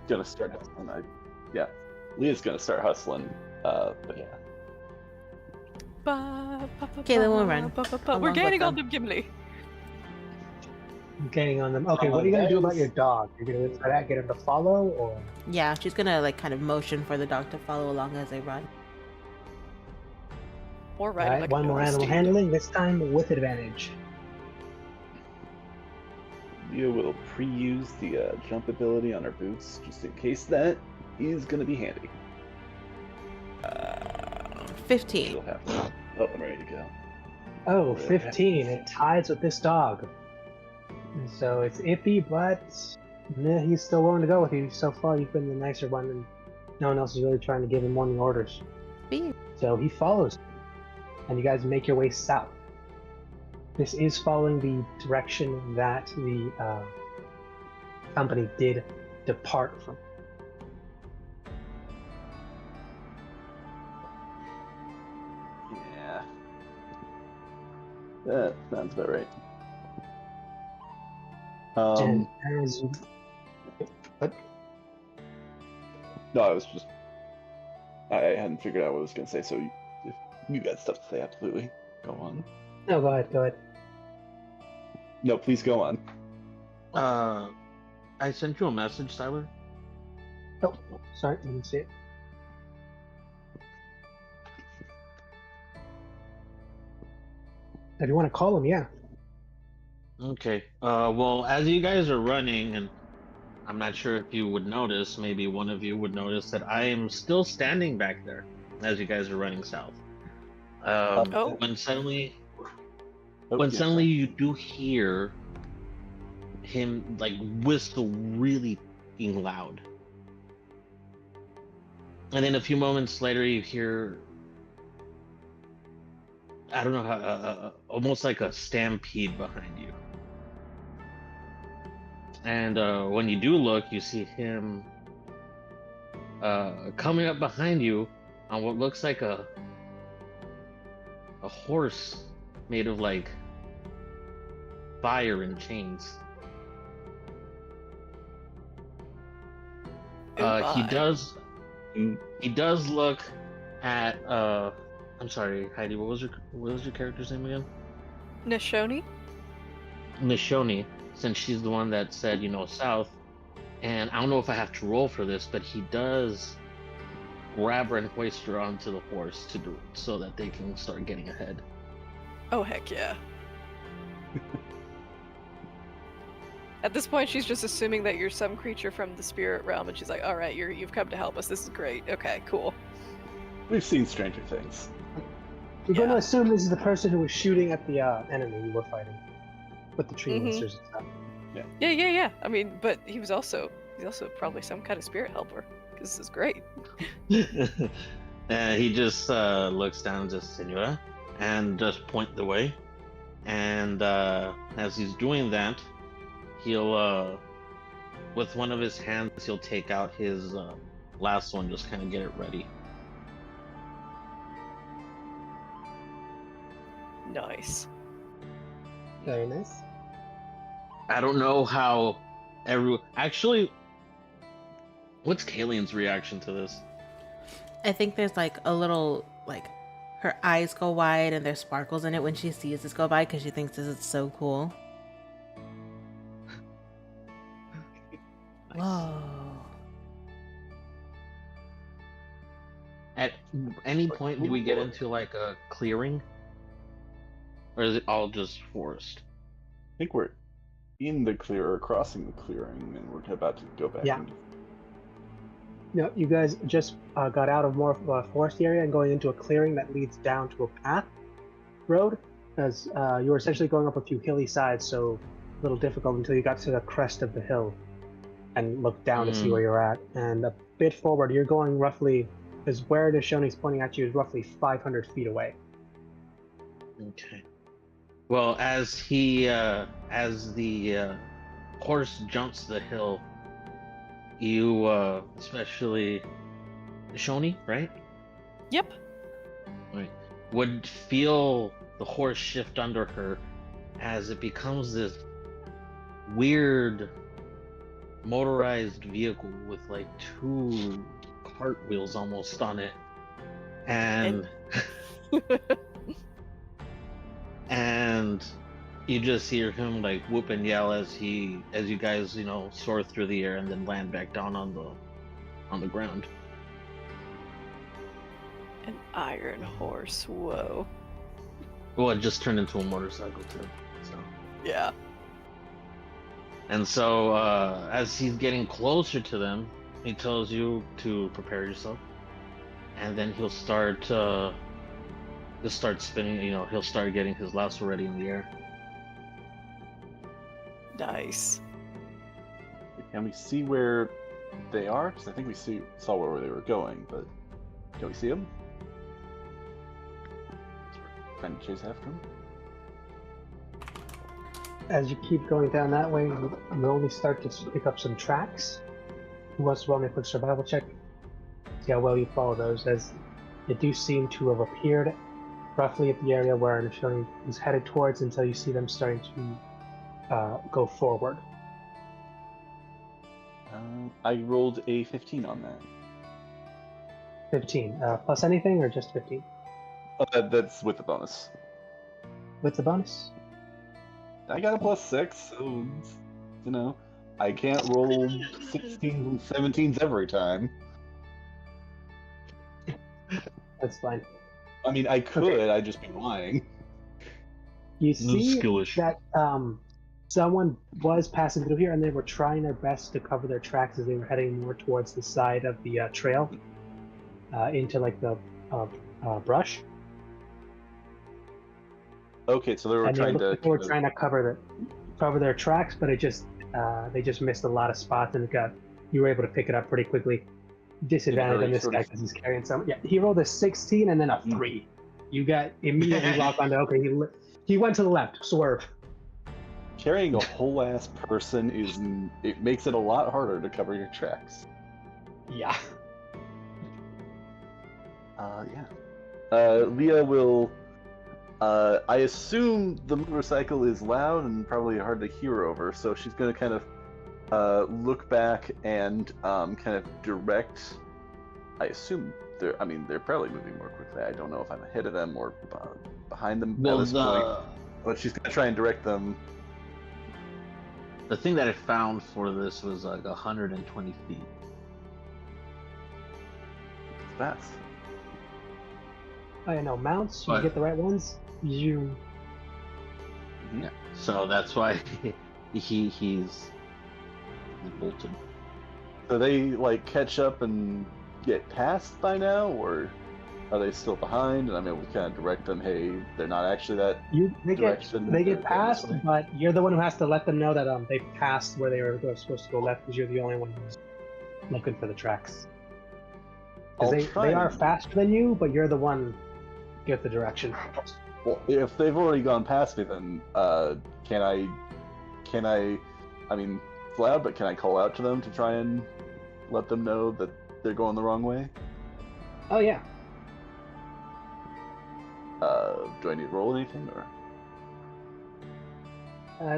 gonna start hustling. Leah's gonna start hustling. But yeah. Okay, then we'll run. We're Along gaining with on them. them, Gimli. Gaining on them. Okay, Come what on, are you gonna do guys. about your dog? You're gonna try to get him to follow, or Yeah, she's gonna like kind of motion for the dog to follow along as they run. Or riding Alright, like one a more horse animal steed. handling, this time with advantage. Leah will pre-use the jump ability on her boots, just in case that is gonna be handy. 15. She'll have to up and ready to go. Oh, 15. It ties with this dog. And so it's iffy, but he's still willing to go with you. So far, you've been the nicer one, and no one else is really trying to give him morning orders. Beep. So he follows, and you guys make your way south. This is following the direction that the company did depart from. Yeah. That sounds about right. And as you... What? No, I hadn't figured out what I was gonna say, so if you got stuff to say, absolutely. Go on. No, go ahead. No, please go on. I sent you a message, Tyler. Oh, sorry, didn't see it. If you want to call him, yeah. Okay. Well, as you guys are running, and I'm not sure if you would notice, maybe one of you would notice that I am still standing back there as you guys are running south. Oh. When suddenly Oh, when yeah, suddenly you do hear him like whistle really fucking loud, and then a few moments later you hear, I don't know how, almost like a stampede behind you. And when you do look, you see him coming up behind you on what looks like a horse made of like fire and chains. He my. does. He does look at. I'm sorry, Heidi. What was your character's name again? Nishoni? Nishoni, since she's the one that said south. And I don't know if I have to roll for this, but he does grab her and hoist her onto the horse to do it so that they can start getting ahead. Oh, heck yeah. At this point, she's just assuming that you're some creature from the spirit realm, and she's like, all right, you've come to help us. This is great. Okay, cool. We've seen stranger things. We're going to Yeah. assume this is the person who was shooting at the enemy you were fighting with the tree Mhm. monsters and stuff. Yeah. I mean, but he's also probably some kind of spirit helper, because this is great. And he just looks down and just Senora, and just point the way. And as he's doing that, he'll with one of his hands he'll take out his lasso and just kind of get it ready. Nice. Very nice. I don't know how actually. What's Kalian's reaction to this? I think there's like a little, like, her eyes go wide and there's sparkles in it when she sees this go by because she thinks this is so cool. Whoa. At any point do we get into like a clearing? Or is it all just forest? I think we're in the clear or crossing the clearing, and we're about to go back. Yeah. into- No, you guys just got out of more forest area and going into a clearing that leads down to a path road, as you were essentially going up a few hilly sides, so a little difficult until you got to the crest of the hill and looked down to see where you're at. And a bit forward, you're going roughly, is where Nishoni's pointing at you is roughly 500 feet away. Okay. Well, as the horse jumps the hill, you especially Shoni, right? Yep. Right. Would feel the horse shift under her as it becomes this weird motorized vehicle with like two cartwheels almost on it, and and you just hear him like whoop and yell as you guys soar through the air and then land back down on the ground. An iron horse. Whoa. Well, it just turned into a motorcycle too. So Yeah. and so as he's getting closer to them, he tells you to prepare yourself, and then he'll start spinning. He'll start getting his lasso ready in the air. Nice. Can we see where they are? Because I think we saw where they were going, but can we see them? Trying to chase after them. As you keep going down that way, you only start to pick up some tracks. Who wants to roll me a quick survival check? See how well you follow those, as they do seem to have appeared roughly at the area where Nishoni is headed towards until you see them starting to go forward. I rolled a 15 on that. 15. Plus anything or just 15? That's with the bonus. With the bonus? I got a +6, so I can't roll 16s and 17s every time. That's fine. I mean, I could. I'd just be lying. You see Skillish. that someone was passing through here, and they were trying their best to cover their tracks as they were heading more towards the side of the trail, into like the brush. Okay, so they were And trying they to. were trying to cover their tracks, but they just missed a lot of spots, and you were able to pick it up pretty quickly. Disadvantage on this guy because he's carrying some. Yeah, he rolled a 16 and then a 3. You got immediately locked onto. Okay, he went to the left. Swerve. Carrying a whole ass person it makes it a lot harder to cover your tracks. Yeah. Leah will I assume the motorcycle is loud and probably hard to hear over, so she's going to kind of look back and kind of direct. I assume they're probably moving more quickly. I don't know if I'm ahead of them or behind them at this point, but she's going to try and direct them. The thing that I found for this was like 120 feet. Fast. Oh, yeah, no, mounts, you But- get the right ones, you... Yeah. So that's why he's bolted. So they like catch up and get past by now, or are they still behind? And I mean, we kind of direct them. Hey, they're not actually that. They Direction, get they're past, going this but you're the one who has to let them know that they passed where they were supposed to go left, because you're the only one who's looking for the tracks. I'll Because try they are and- faster than you, but you're the one who get the direction. Well, if they've already gone past me, then can I? I mean, it's loud, but can I call out to them to try and let them know that they're going the wrong way? Oh yeah, Do I need to roll anything, or?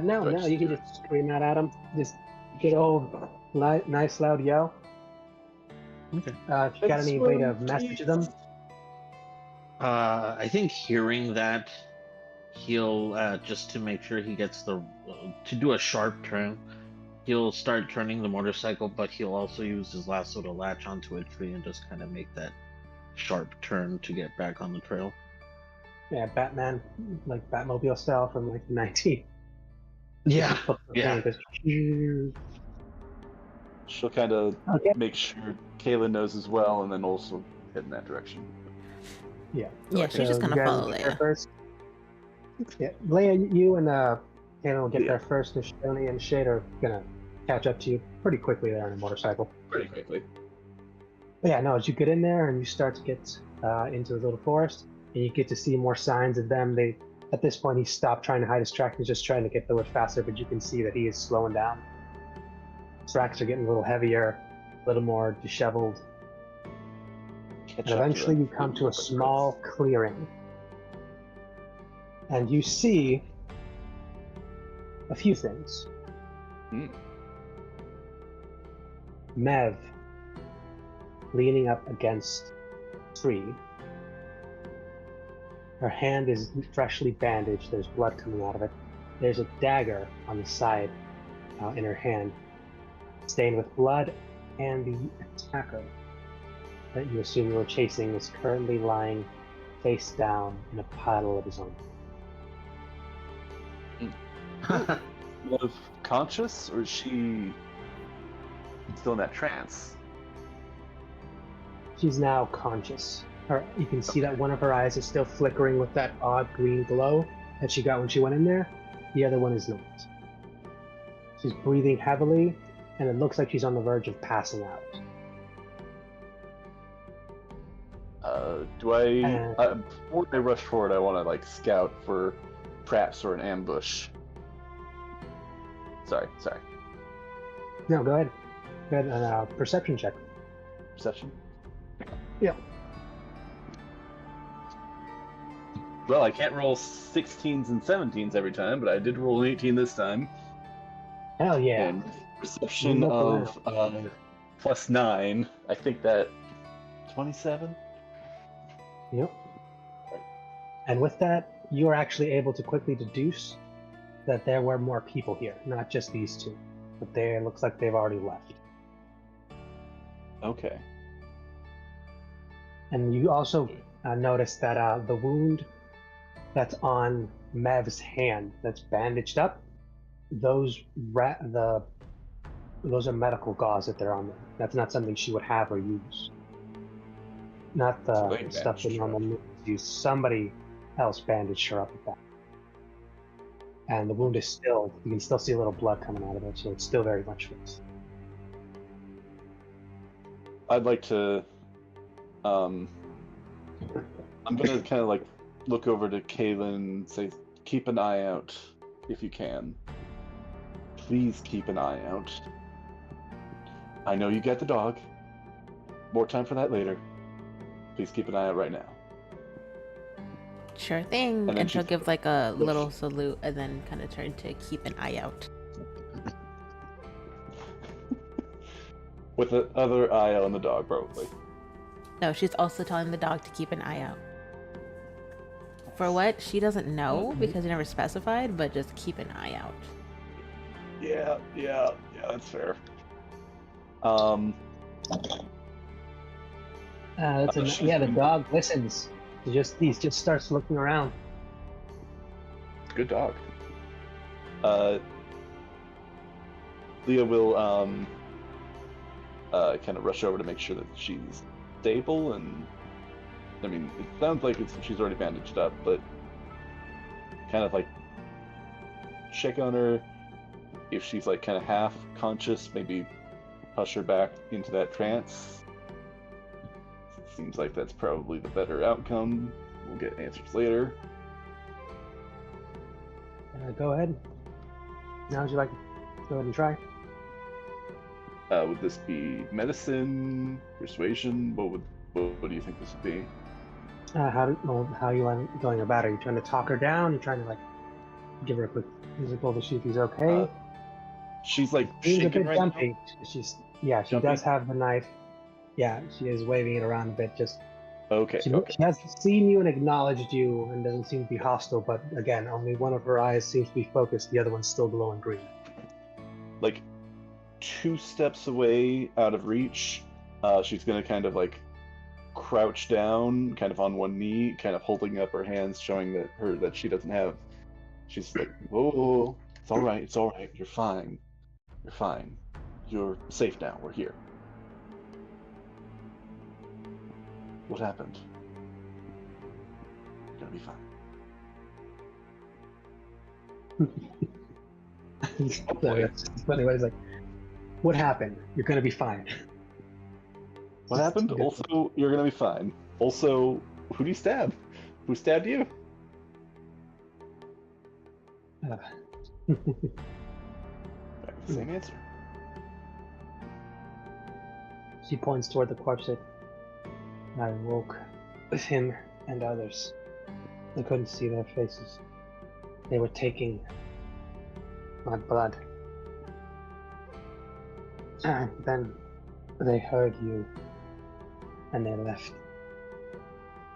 no, Do I no, just you can do it? just scream that at them. Just get old, nice loud yell. Okay. If you got any way to message them, I think hearing that, he'll just to make sure he gets to do a sharp turn. He'll start turning the motorcycle, but he'll also use his lasso to latch onto a tree and just kind of make that sharp turn to get back on the trail. yeah, Batman, like Batmobile style from like 19. Yeah. Yeah. She'll kind of Okay. make sure Kaylin knows as well, and then also head in that direction. Yeah. Yeah, she's just So gonna you guys follow get there Leia. First. Yeah, Leia, you and Kaylin will get Yeah. there first, and Shoni and Shade are gonna catch up to you pretty quickly there on a motorcycle. Pretty quickly. But yeah, no, as you get in there and you start to get into the little forest, and you get to see more signs of them. At this point, he stopped trying to hide his track. He's just trying to get forward faster, but you can see that he is slowing down. Tracks are getting a little heavier, a little more disheveled. Catch And up to eventually them. you come to a small clearing. And you see a few things. Hmm. Mev leaning up against a tree. Her hand is freshly bandaged. There's blood coming out of it. There's a dagger on the side in her hand, stained with blood, and the attacker that you assume you were chasing is currently lying face down in a puddle of his own. Mev conscious, or is she still in that trance? She's now conscious. You can see that one of her eyes is still flickering with that odd green glow that she got when she went in there. The other one is not. She's breathing heavily, and it looks like she's on the verge of passing out. Do I before I rush forward, I want to like scout for traps or an ambush. Sorry. No, go ahead. Go ahead and perception check. Perception. Yeah. Well, I can't roll 16s and 17s every time, but I did roll an 18 this time. Hell yeah. And perception You of look plus 9. I think that 27. Yep. And with that, you are actually able to quickly deduce that there were more people here, not just these two. But it looks like they've already left. Okay. And you also notice that the wound that's on Mev's hand, that's bandaged up, those are medical gauze that they're on there. That's not something she would have or use. Not the So they stuff that bandaged her normal up. nurses use. Somebody else bandaged her up with that. And the wound is still, you can still see a little blood coming out of it, so it's still very much fixed. I'd like to. I'm gonna kind of like look over to Kaylin and say, keep an eye out if you can. Please keep an eye out. I know you get the dog. More time for that later. Please keep an eye out right now. Sure thing. then And she'll she's- give like a little salute and then kind of turn to keep an eye out. With the other eye on the dog, probably. No, she's also telling the dog to keep an eye out. For what? She doesn't know because you never specified, but just keep an eye out. Yeah, that's fair. The dog listens. He just starts looking around. Good dog. Leah will kind of rush over to make sure that she's stable, and I mean, it sounds like she's already bandaged up, but kind of like check on her. If she's like kind of half conscious, maybe push her back into that trance. Seems like that's probably the better outcome. We'll get answers later. Go ahead. Now would you like to go ahead and try? Would this be medicine, persuasion? What do you think this would be? How you want going about it? Are you trying to talk her down? You're trying to like give her a quick physical to see if he's okay? She's like She's a shaking bit right jumpy. She Jumpy? does have the knife. Yeah, she is waving it around a bit. Just now. Okay. she has seen you and acknowledged you, and doesn't seem to be hostile. But again, only one of her eyes seems to be focused. The other one's still glowing green. Like 2 steps away, out of reach, she's gonna kind of like crouch down, kind of on one knee, kind of holding up her hands, showing that she doesn't have. She's like, "Whoa, it's all right. You're fine. You're safe now. We're here." What happened? You're gonna be fine. That's funny. He's like, "What happened? You're gonna be fine." What happened? Also, you're gonna be fine. Also, who do you stab? Who stabbed you? Same answer. She points toward the corpse. I woke with him and others. I couldn't see their faces. They were taking my blood. And then they heard you, and they left.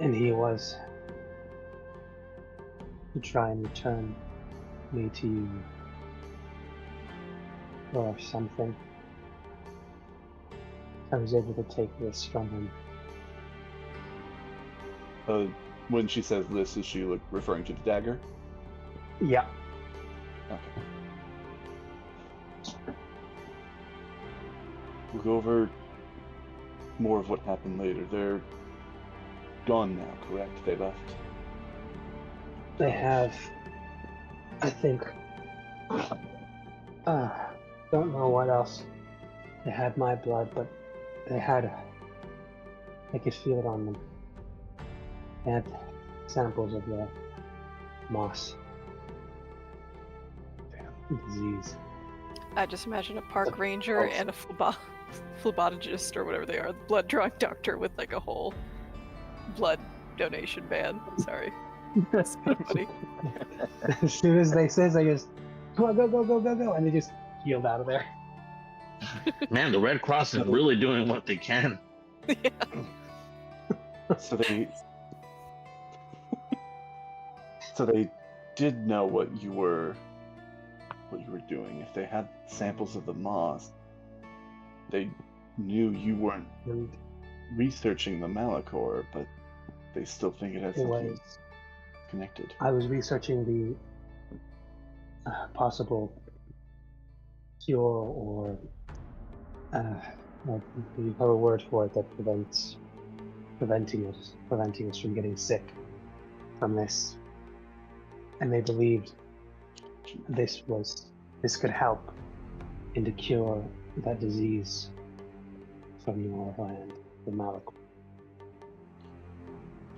And he was to try and return me to you, or something. I was able to take this from him. When she says this, is she referring to the dagger? Yeah. Okay. We'll go over more of what happened later. They're gone now, correct? They left? They have, I think, don't know what else. They had my blood, but I could feel it on them. They had samples of the moss. Damn. Disease. I just imagine a park ranger and a phlebotomist or whatever they are, the blood drawing doctor with like a whole blood donation van. Sorry. That's kind of funny. As soon as they say, I just, come on, go, and they just healed out of there. Man, the Red Cross is really doing what they can. Yeah. So they did know what you were doing. If they had samples of the moss, they knew you weren't researching the Malachor, but they still think it has something connected. I was researching the possible cure or you have a word for it that preventing us from getting sick from this. And they believed this could help in to cure that disease from your land, the Malachor.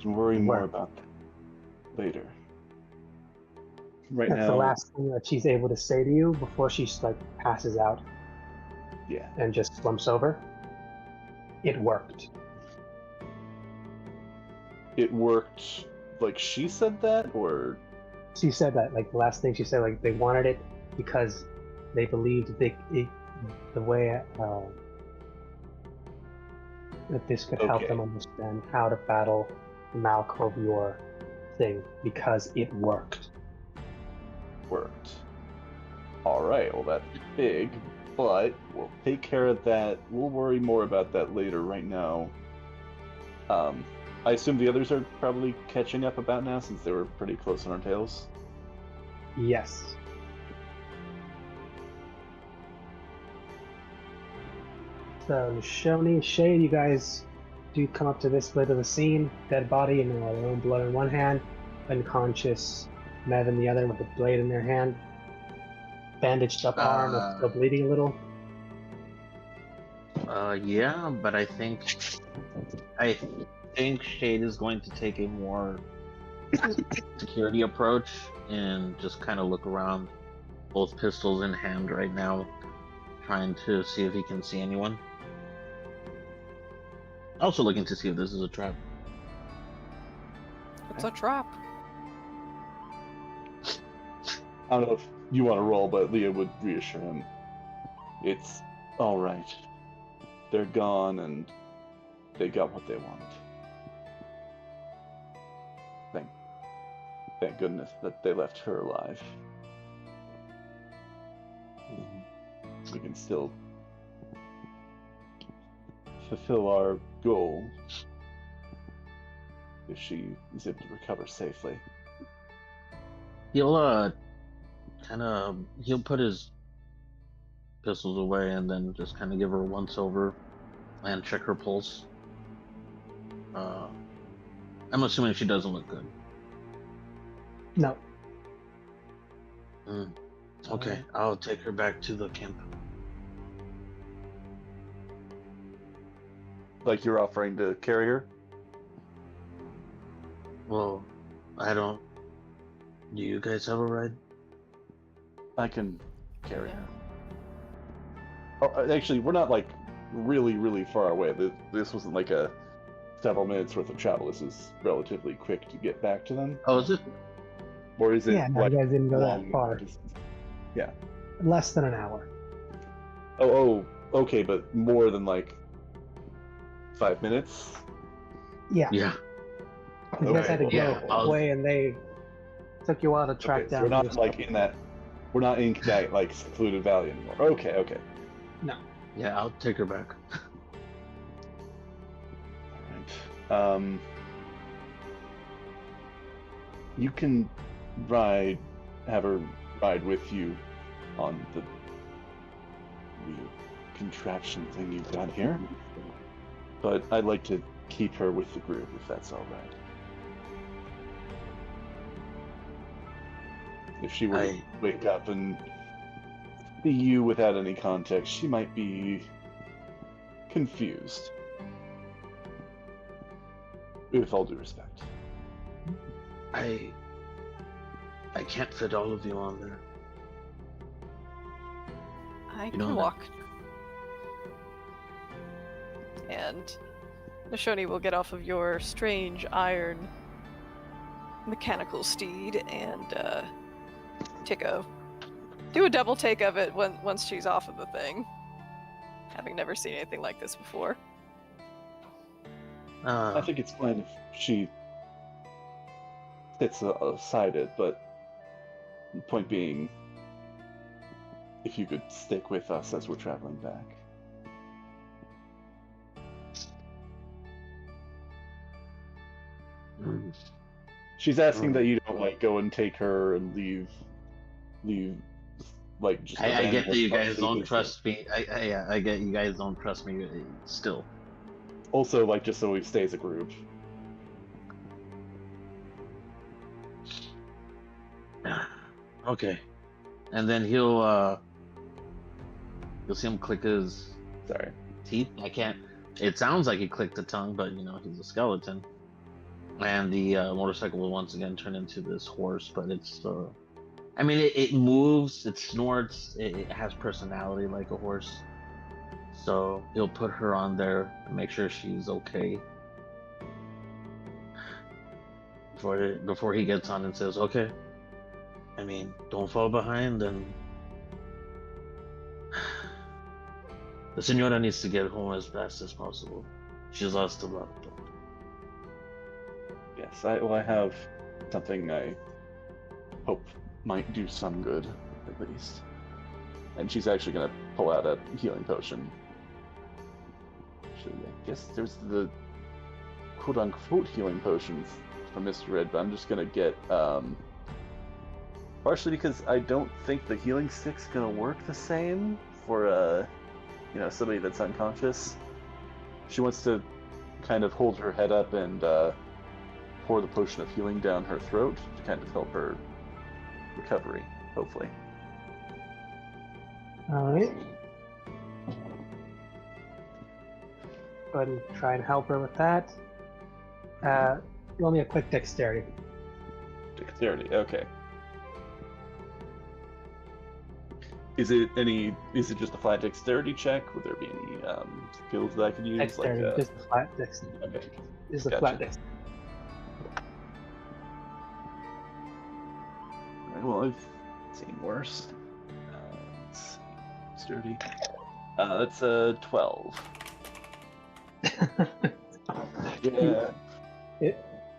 Don't worry more about that later. Right That's now, the last thing that she's able to say to you before she passes out. Yeah. And just slumps over. It worked. It worked like she said that, or She said that, like the last thing she said, like they wanted it because they believed the way that this could help them Okay. understand how to battle the Malkovior thing because it worked. worked. All right, well that's big, but we'll take care of that. We'll worry more about that later. Right now, I assume the others are probably catching up about now since they were pretty close on our tails. Yes. So Shoni, Shade, you guys do come up to this bit of the scene. Dead body and their own blood in one hand, unconscious Mev in the other with a blade in their hand. Bandaged up arm that's still bleeding a little. Yeah, but I think Shade is going to take a more security approach and just kind of look around, both pistols in hand right now, trying to see if he can see anyone. Also looking to see if this is a trap. It's a trap. I don't know if you want to roll, but Leah would reassure him. It's all right. They're gone, and they got what they wanted. Thank goodness that they left her alive. We can still fulfill our goal if she is able to recover safely. He'll put his pistols away and then just kind of give her a once over and check her pulse. I'm assuming she doesn't look good. No. Okay, I'll take her back to the camp. Like you're offering to carry her? Well, I don't. Do you guys have a ride? I can carry her. Oh, actually, we're not like really, really far away. This wasn't like a several minutes worth of travel. This is relatively quick to get back to them. Oh, is it? Or is it? Yeah, no, like you guys didn't go that long far. distance? Yeah. Less than an hour. Oh, okay, but more than like 5 minutes. Yeah. Yeah. You guys had to Okay, go yeah, away, and they took you a while to track Okay, so down. we're not your like stuff. in that. We're not in that like secluded valley anymore. Okay. No. Yeah, I'll take her back. All right. You can have her ride with you on the weird contraption thing you've got here. But I'd like to keep her with the group if that's all right. If she were to wake up and see you without any context, she might be confused. With all due respect. I can't fit all of you on there. I know can that. walk. And Nashoni will get off of your strange iron mechanical steed and do a double take of it once she's off of the thing. Having never seen anything like this before. I think it's fine if she sits aside it, but the point being, if you could stick with us as we're traveling back. She's asking that you don't like go and take her and leave like just. I get that you abandon guys her don't completely. trust me. I get you guys don't trust me still. Also, like just so we stay as a group. Okay. And then you'll see him click his teeth. I can't. It sounds like he clicked the tongue, but you know he's a skeleton. And the motorcycle will once again turn into this horse, but it's I mean it moves, it snorts, it has personality like a horse. So he'll put her on there and make sure she's okay. before he gets on and says, "Okay, I mean, don't fall behind, and the senora needs to get home as fast as possible. She's lost a lot of blood." Yes, I have something I hope might do some good, at least. And she's actually gonna pull out a healing potion. Actually, I guess there's the quote-unquote healing potions from Mr. Red, but I'm just gonna get, partially because I don't think the healing stick's gonna work the same for, somebody that's unconscious. She wants to kind of hold her head up and pour the potion of healing down her throat to kind of help her recovery, hopefully. Alright. Go ahead and try and help her with that. Roll me a quick dexterity. Dexterity, okay. Is it just a flat dexterity check? Would there be any skills that I could use? Dexterity, just a flat dexterity. Okay. Just a Gotcha. flat dexterity. Alright, well, I've seen worse. Let's see. Dexterity. That's a 12. Yeah.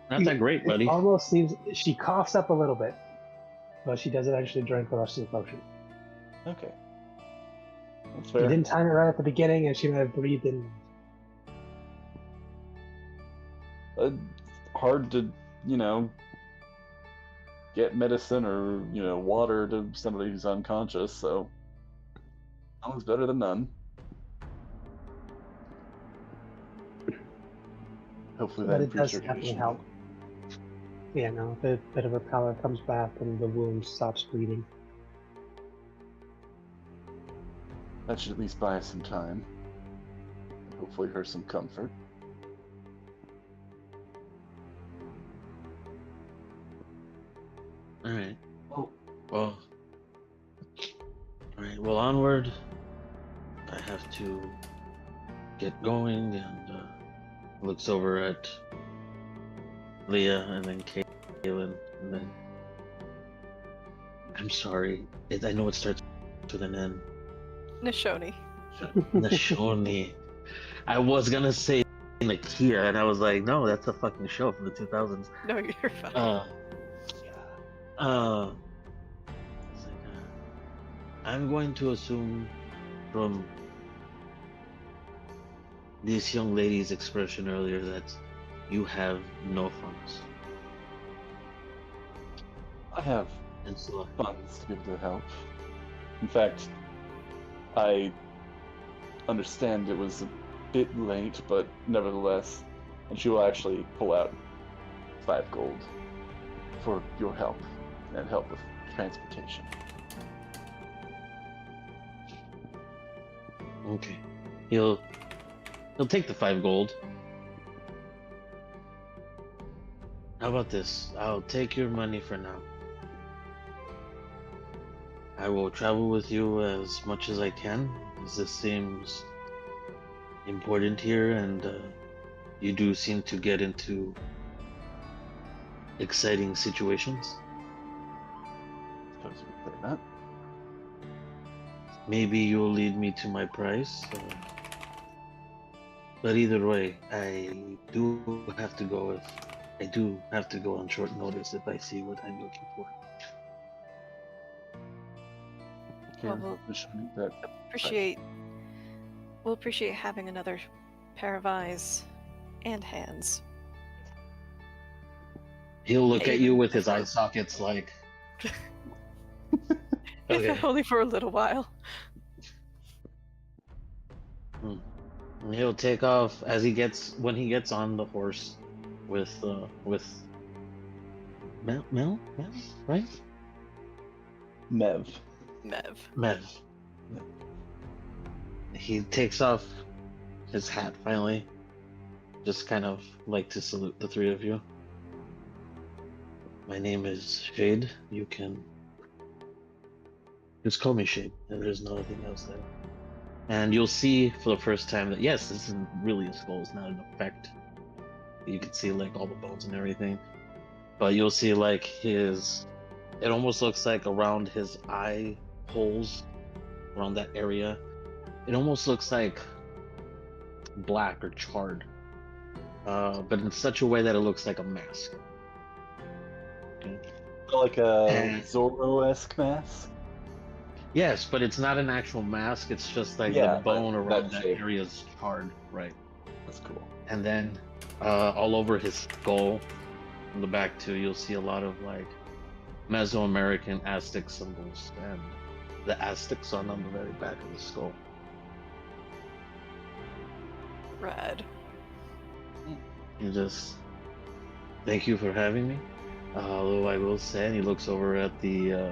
Not that great, buddy. It almost seems she coughs up a little bit, but she doesn't actually drink the rest of the potion. Okay. That's You fair. didn't time it right at the beginning, and she might have breathed in. Hard to, get medicine or, water to somebody who's unconscious, so sounds better than none. Hopefully But that it does improves your definitely condition. help. Yeah, no, a bit of her power comes back, and the wound stops bleeding. That should at least buy us some time. Hopefully her some comfort. All right. Well. All right. Well, onward. I have to get going, and looks over at Leah and then Kaylin, and then I'm sorry. I know it starts with an N. Nishoni. Nashoni. I was gonna say Nakia, and I was like, no, that's a fucking show from the 2000s. No, you're fine. It's like, I'm going to assume from this young lady's expression earlier that you have no funds. I have And so, funds to be able to help. In fact, I understand it was a bit late, but nevertheless, and she will actually pull out 5 gold for your help and help with transportation. okay. He'll take the 5 gold. How about this? I'll take your money for now. I will travel with you as much as I can, as this seems important here, and you do seem to get into exciting situations. Suppose you could say that. Maybe you'll lead me to my price. But either way, I do have to go on short notice if I see what I'm looking for. Well, Here, we'll just show me that. We'll appreciate having another pair of eyes and hands. He'll look Hey, at you with his eye sockets like. Okay. Only for a little while. And he'll take off when he gets on the horse with Mel, right? Mev. Mev. He takes off his hat finally, just kind of like to salute the 3 of you. My name is Shade. You can just call me Shade. There's nothing else there. And you'll see for the first time that yes, this isn't really a skull. It's not an effect. You can see like all the bones and everything. but you'll see like his. It almost looks like around his eye holes, around that area. It almost looks like black or charred, but in such a way that it looks like a mask. Okay. Like a And- Zorro-esque mask. Yes, but it's not an actual mask. It's just like Yeah, the bone but around that that shape. area is charred, right? That's cool. And then all over his skull, in the back too, you'll see a lot of like Mesoamerican Aztec symbols, and the Aztec sun on the very back of the skull. Rad. You just thank you for having me. Although I will say, and he looks over at the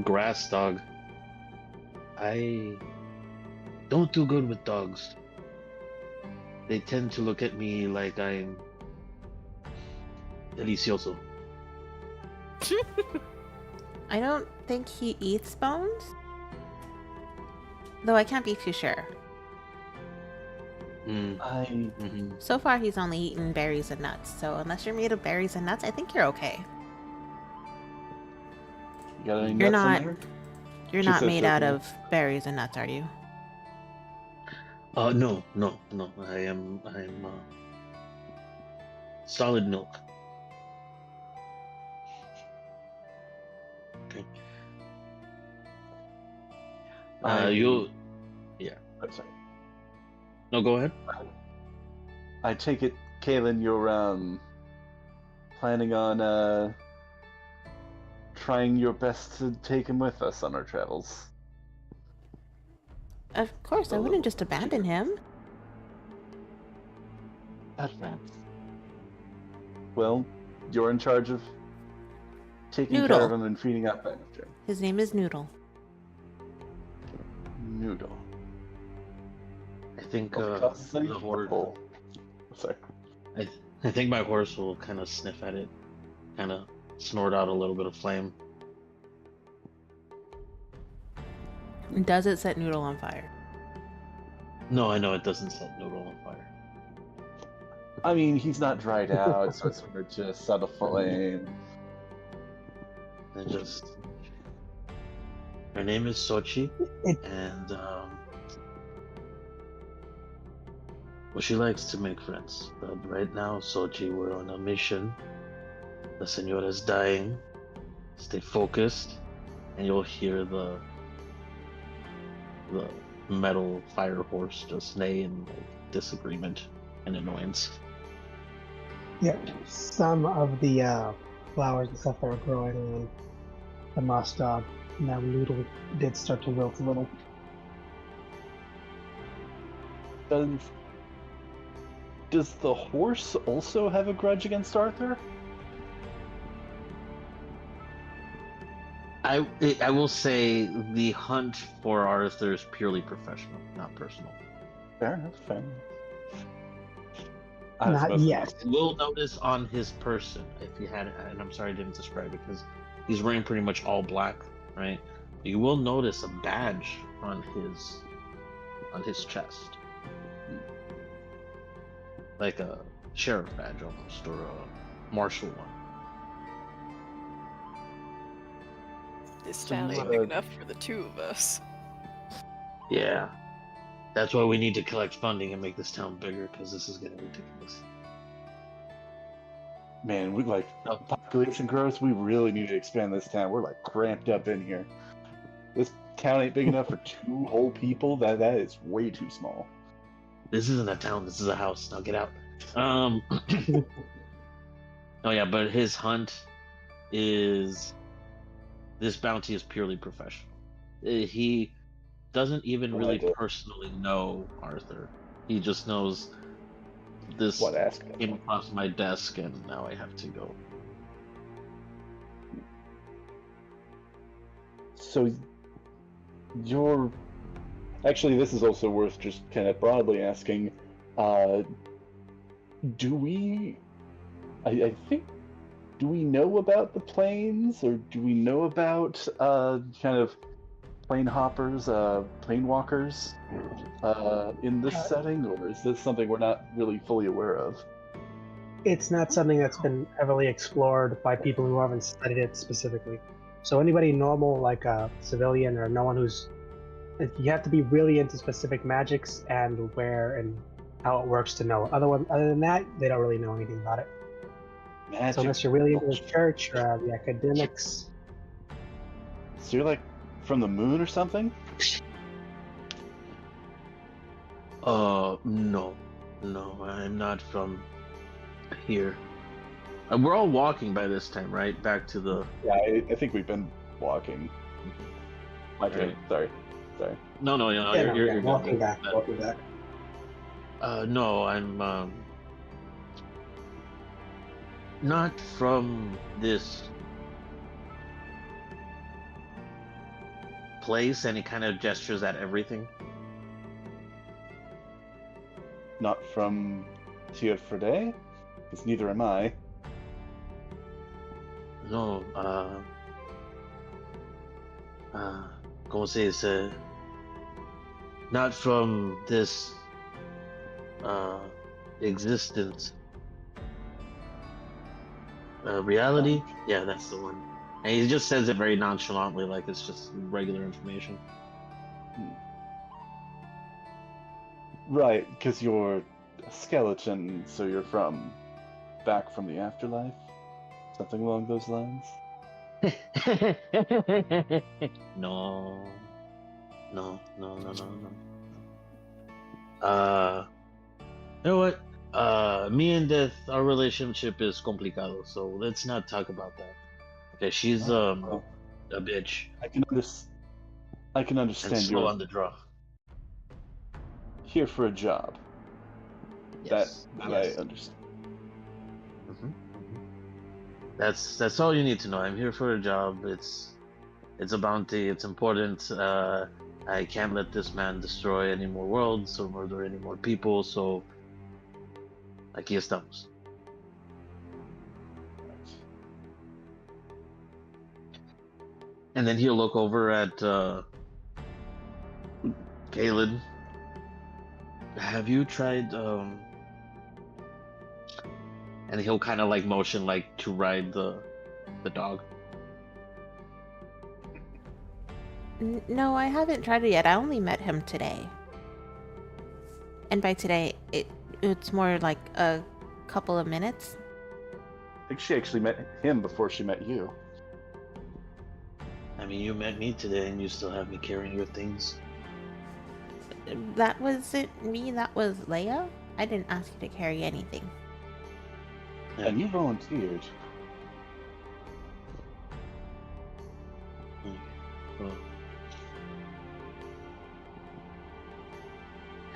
grass dog. I don't do good with dogs. They tend to look at me like I'm delicioso. I don't think he eats bones. Though I can't be too sure. Mm. I So far, he's only eaten berries and nuts. So unless you're made of berries and nuts, I think you're okay. you got any You're nuts not- in there? You're She not said made out no. of berries and nuts, are you? No. I'm solid milk. Okay. You'll. I'm sorry. No, go ahead. I take it, Kaylin, you're planning on trying your best to take him with us on our travels. Of course, I wouldn't just abandon him. Advance. Well, you're in charge of taking Noodle. care of him and feeding up after him. His name is Noodle. Noodle. I think Of the horse. Oh, sorry. I think my horse will kind of sniff at it, kind of snort out a little bit of flame. Does it set Noodle on fire? No, I know it doesn't set Noodle on fire. I mean, he's not dried out, so it's sort of just set aflame. And just her name is Sochi, It, and well, she likes to make friends. But right now, Sochi, we're on a mission. The Señora's dying. Stay focused, and you'll hear the metal fire horse just neigh in like, disagreement and annoyance. yeah, some of the flowers and stuff that were growing on the moss dog, now Noodle did start to wilt a little. Does the horse also have a grudge against Arthur? I will say the hunt for Arthur is purely professional, not personal. Fair enough, fair enough. Not yet. You will notice on his person, if you had, and I'm sorry I didn't describe it because he's wearing pretty much all black, right? You will notice a badge on his chest, like a sheriff badge almost, or a marshal one. This town ain't what big a- enough for the two of us. Yeah, that's why we need to collect funding and make this town bigger because this is getting ridiculous. Man, we like Oh. population growth. We really need to expand this town. We're like cramped up in here. This town ain't big enough for 2 whole people. That is way too small. This isn't a town. This is a house. Now get out. Oh yeah, but his hunt is. This bounty is purely professional. He doesn't even What really I do. personally know Arthur. He just knows this What aspect? came across my desk and now I have to go. So you're actually, this is also worth just kind of broadly asking. Do we? I think. Do we know about the planes, or do we know about kind of plane hoppers, plane walkers, in this setting, or is this something we're not really fully aware of? it's not something that's been heavily explored by people who haven't studied it specifically. So anybody normal, like a civilian or no one who's, you have to be really into specific magics and where and how it works to know. Other than that, they don't really know anything about it. Magic. So unless you're really into the church or the academics, So you're like from the moon or something? No, I'm not from here. We're all walking by this time, right? Back to the. Yeah, I think we've been walking. My turn. Right. Sorry. No, yeah, you're good. walking back. No, I'm not from this place, and he kind of gestures at everything. Not from Tierfrede? Because neither am I. No, ¿cómo se dice? Not from this existence. Reality? Yeah, that's the one. And he just says it very nonchalantly, like it's just regular information. Right, because you're a skeleton, so you're back from the afterlife? Something along those lines? No. You know what? Me and Death, our relationship is complicado, so let's not talk about that. Okay, she's a bitch I can and understand slow you're on the draw. here for a job. Yes. That Yes. I understand. That's all you need to know. I'm here for a job. It's a bounty. It's important. I can't let this man destroy any more worlds or murder any more people. So, aquí estamos. And then he'll look over at Galen. Have you tried? And he'll kind of like motion like to ride the dog. No, I haven't tried it yet. I only met him today. And by today, it's more like a couple of minutes. I think she actually met him before she met you. I mean, you met me today, and you still have me carrying your things. That wasn't me, that was Leia. I didn't ask you to carry anything. And you volunteered.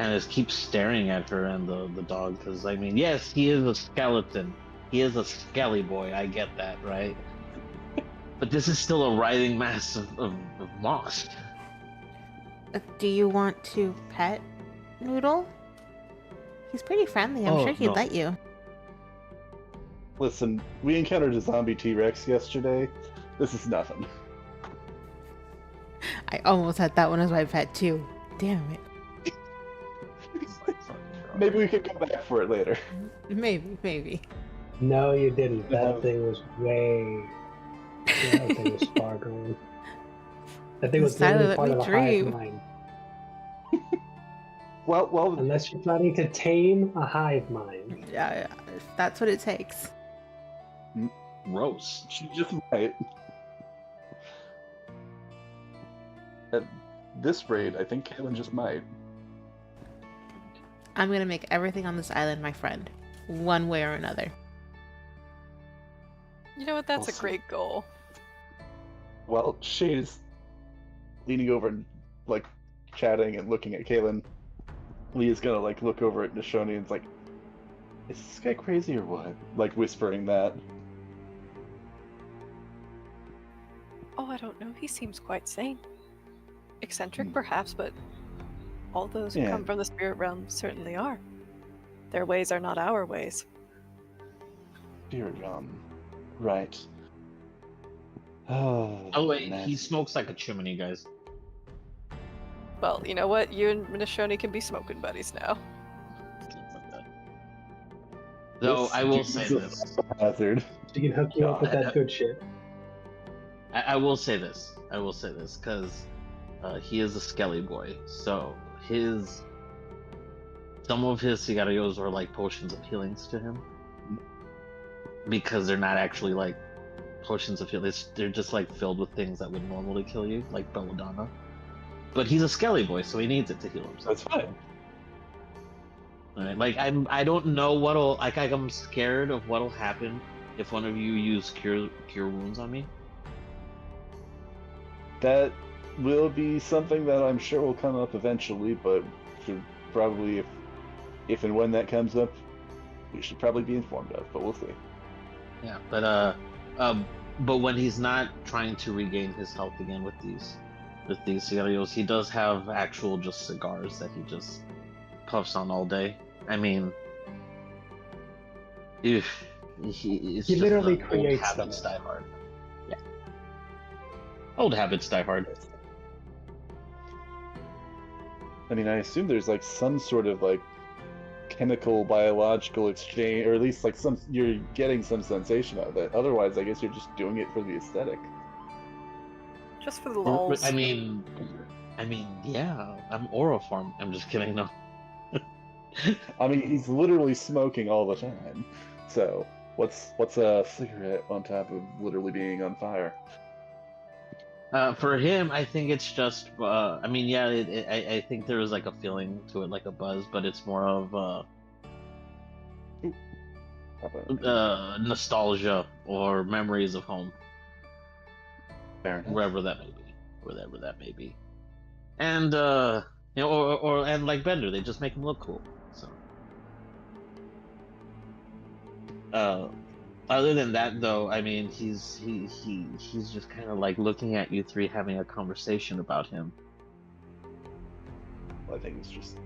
And just keeps staring at her and the dog, because I mean, yes, he is a skeleton. He is a skelly boy. I get that, right? But this is still a writhing mass of moss. Do you want to pet Noodle? He's pretty friendly. I'm sure he'd no. let you. Listen, we encountered a zombie T-Rex yesterday. This is nothing. I almost had that one as my pet too. Damn it. Maybe we could come back for it later. Maybe. No, you didn't. That thing was that thing was far gone. That thing was Tyler, literally let part me of a hive dream. mind. Well, Unless you're planning to tame a hive mind. Yeah, if that's what it takes. Gross. she just might. At this rate, I think Kevin just might. I'm gonna make everything on this island my friend, one way or another. You know what? That's Awesome. a great goal. Well, Shade is leaning over and like chatting and looking at Kaylin. Leah's gonna like look over at Nishoni and's like, "Is this guy crazy or what?" Like whispering that. Oh, I don't know. He seems quite sane. Eccentric, perhaps, but all those who Yeah. come from the spirit realm certainly are. Their ways are not our ways. Dear right. Oh wait, man. he smokes like a chimney, guys. Well, you know what? You and Minishoni can be smoking buddies now. Though This I will dude's say a this. hazard. She can hook you up with God. that good shit. I will say this. I will say this because he is a Skelly boy. So some of his cigarillos are like potions of healings to him because they're not actually like potions of healing. They're just like filled with things that would normally kill you, like belladonna. But he's a Skelly boy, so he needs it to heal himself. That's fine. Right? Like I don't know what'll like I'm scared of what'll happen if one of you use cure wounds on me. That will be something that I'm sure will come up eventually, but should probably, if and when that comes up, we should probably be informed of. But we'll see. Yeah, but when he's not trying to regain his health again with these cigarillos, he does have actual just cigars that he just puffs on all day. I mean, it's He just literally the old creates habits them. die hard. Yeah, old habits die hard. I mean, I assume there's like some sort of like chemical biological exchange, or at least like you're getting some sensation out of it. Otherwise, I guess you're just doing it for the aesthetic. Just for the lulz. I mean, yeah, I'm Oroform. I'm just kidding. No. I mean, he's literally smoking all the time. So what's a cigarette on top of literally being on fire? For him, I think it's just. I mean, yeah, I think there is like a feeling to it, like a buzz, but it's more of nostalgia or memories of home, Fair enough. wherever that may be, and you know, or and like Bender, they just make him look cool. So, other than that, though, I mean, he's just kind of like looking at you three, having a conversation about him. Well, I think it's just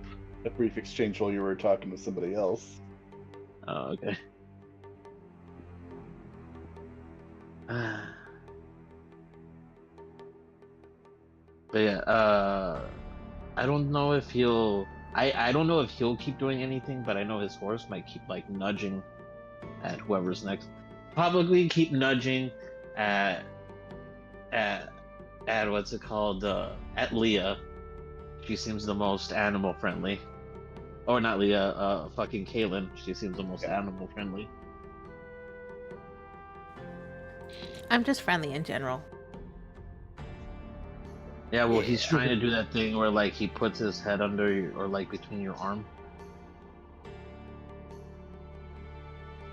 a brief exchange while you were talking to somebody else. Oh, okay. But yeah, I don't know if he'll. I don't know if he'll keep doing anything, but I know his horse might keep like nudging at whoever's next. Probably keep nudging at what's it called? At Leah. She seems the most animal friendly. Or not Leah, fucking Kaylin. She seems the most animal friendly. I'm just friendly in general. Yeah, well, he's trying to do that thing where like he puts his head under or like between your arm.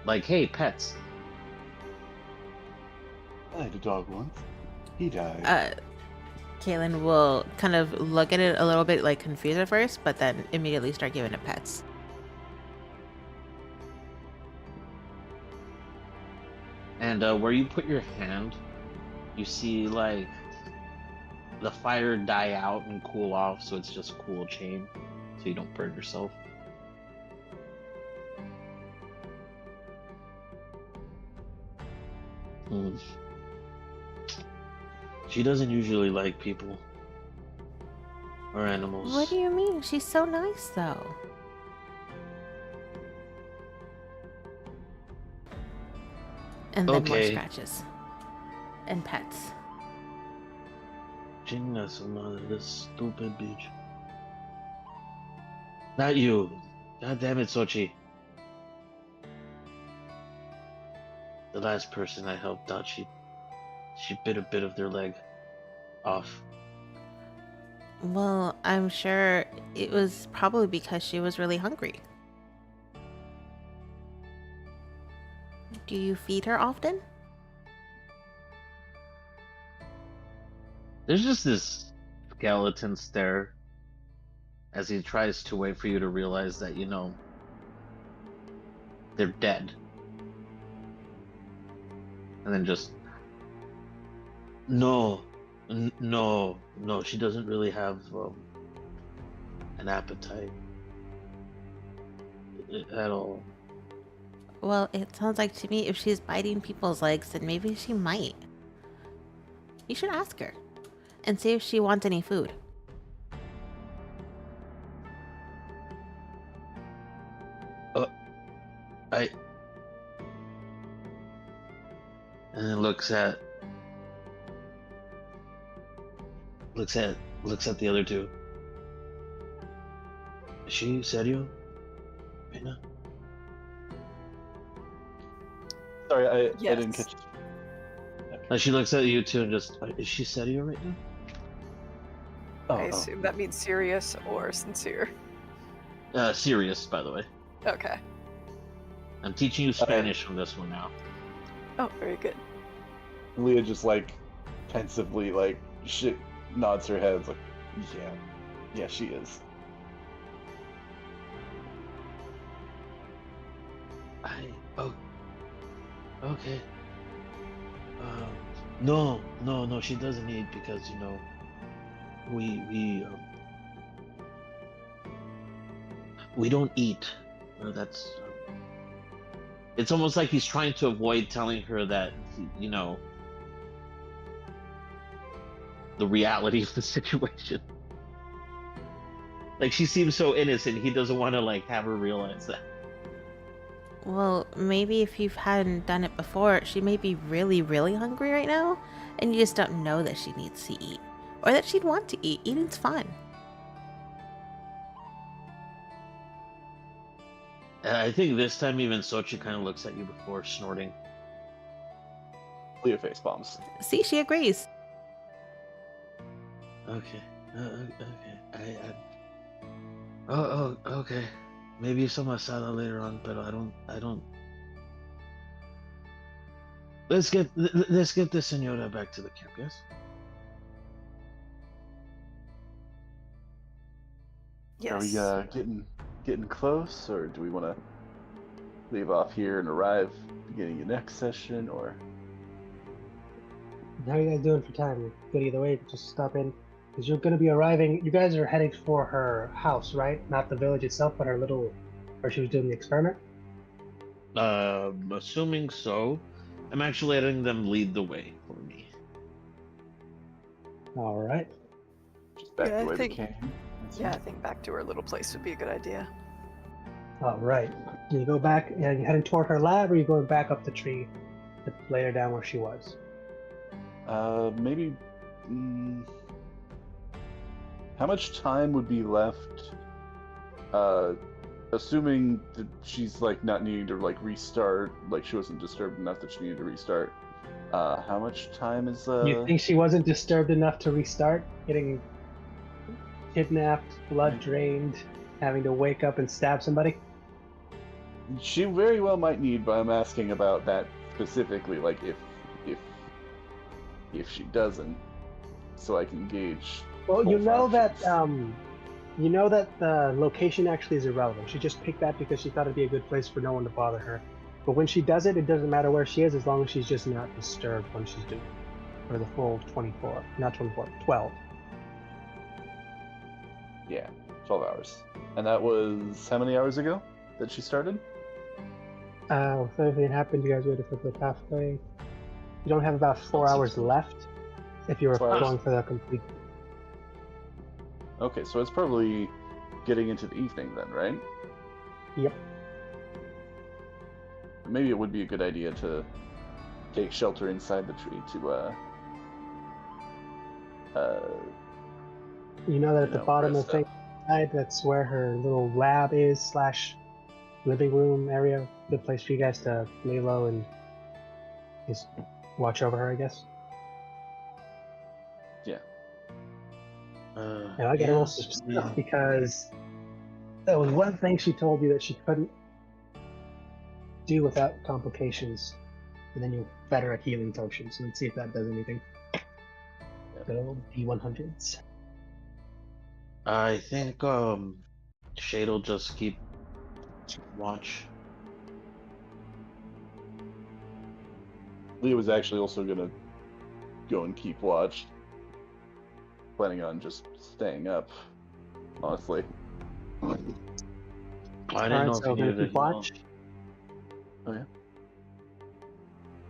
Like, hey, pets. I had a dog once. He died. Kaylin will kind of look at it a little bit like confused at first, but then immediately start giving it pets. And where you put your hand, you see like the fire die out and cool off, so it's just cool chain, so you don't burn yourself. She doesn't usually like people or animals. What do you mean? She's so nice, though. And then more Okay. scratches. And pets. Chinga su madre, this stupid bitch. Not you. God damn it, Sochi. The last person I helped out, she bit a bit of their leg off. Well, I'm sure it was probably because she was really hungry. Do you feed her often? There's just this skeleton stare as he tries to wait for you to realize that, you know, they're dead. And then just, no, she doesn't really have an appetite at all. Well, it sounds like to me if she's biting people's legs, then maybe she might. You should ask her and see if she wants any food. and then looks at the other two. Is she serio? Pena? Sorry, I Yes. didn't catch. She looks at you two and just, is she serio right now? I assume that means serious or sincere. Serious, by the way. Okay. I'm teaching you Spanish from this one now. Oh, very good. Leah just like pensively like shit nods her head like, yeah, she is. Okay. No, she doesn't need, because we don't eat. That's it's almost like he's trying to avoid telling her that the reality of the situation. Like, she seems so innocent, he doesn't want to like have her realize that. Well, maybe if you hadn't done it before, she may be really, really hungry right now, and you just don't know that she needs to eat. Or that she'd want to eat. Eating's fun. I think this time even Sochi kind of looks at you before snorting. Leah face bombs. See, she agrees. Okay. Okay. Okay. Maybe some masala later on, but I don't. Let's get the señora back to the camp, yes? Yes. Are we getting close, or do we want to leave off here and arrive beginning of next session, or? How are you guys doing for time? You're good either way, just stop in. Because you're going to be arriving, you guys are heading for her house, right? Not the village itself, but her little, where she was doing the experiment? Assuming so. I'm actually letting them lead the way for me. Alright. Just back Yeah, the way I think- we came. Yeah, I think back to her little place would be a good idea. Alright. You go back, and you're heading toward her lab, or are you going back up the tree to lay her down where she was? Maybe. How much time would be left? Assuming that she's like not needing to like restart, like she wasn't disturbed enough that she needed to restart. How much time is? You think she wasn't disturbed enough to restart? Getting kidnapped, blood drained, having to wake up and stab somebody? She very well might need, but I'm asking about that specifically. Like if she doesn't, so I can gauge. Well, full you know functions. that the location actually is irrelevant. She just picked that because she thought it'd be a good place for no one to bother her. But when she does it, it doesn't matter where she is, as long as she's just not disturbed when she's doing it. For the full 24, not 24, 12. Yeah, 12 hours. And that was how many hours ago that she started? If anything happened, you guys waited for the pathway. You don't have about 4 hours left if you were 4 hours. going for the complete. Okay, so it's probably getting into the evening then, right? Yep. Maybe it would be a good idea to take shelter inside the tree to You know that at the bottom of rest the thing, side, that's where her little lab is / living room area. Good place for you guys to lay low and just watch over her, I guess. Yeah. And I get a little specific because that was one thing she told you that she couldn't do without complications. And then you fed her at healing potions. So let's see if that does anything. Good old D100s. I think Shade'll just keep watch. Leah was actually also gonna go and keep watch. Planning on just staying up, honestly. I didn't Alright, know so if you we're gonna needed keep watch. Oh yeah.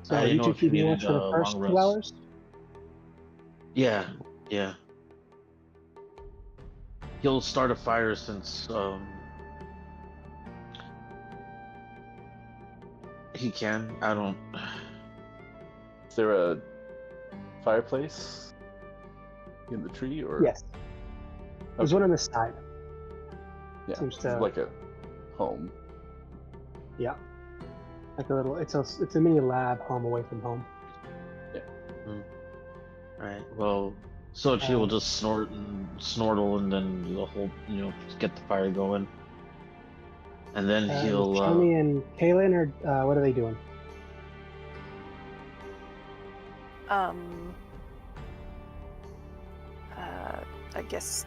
So I didn't you know two if you keeping watch needed for the first long 2 rest. hours? Yeah. He'll start a fire since he can. I don't. there a fireplace in the tree, or? Yes. There's one on the side. Yeah, Seems it's to- like a home. Yeah. Like a little. It's a mini lab home away from home. Right. Well, Sochi will just snort and snortle, and then the whole, get the fire going, and then he'll. Tony and Kaylin, or what are they doing? I guess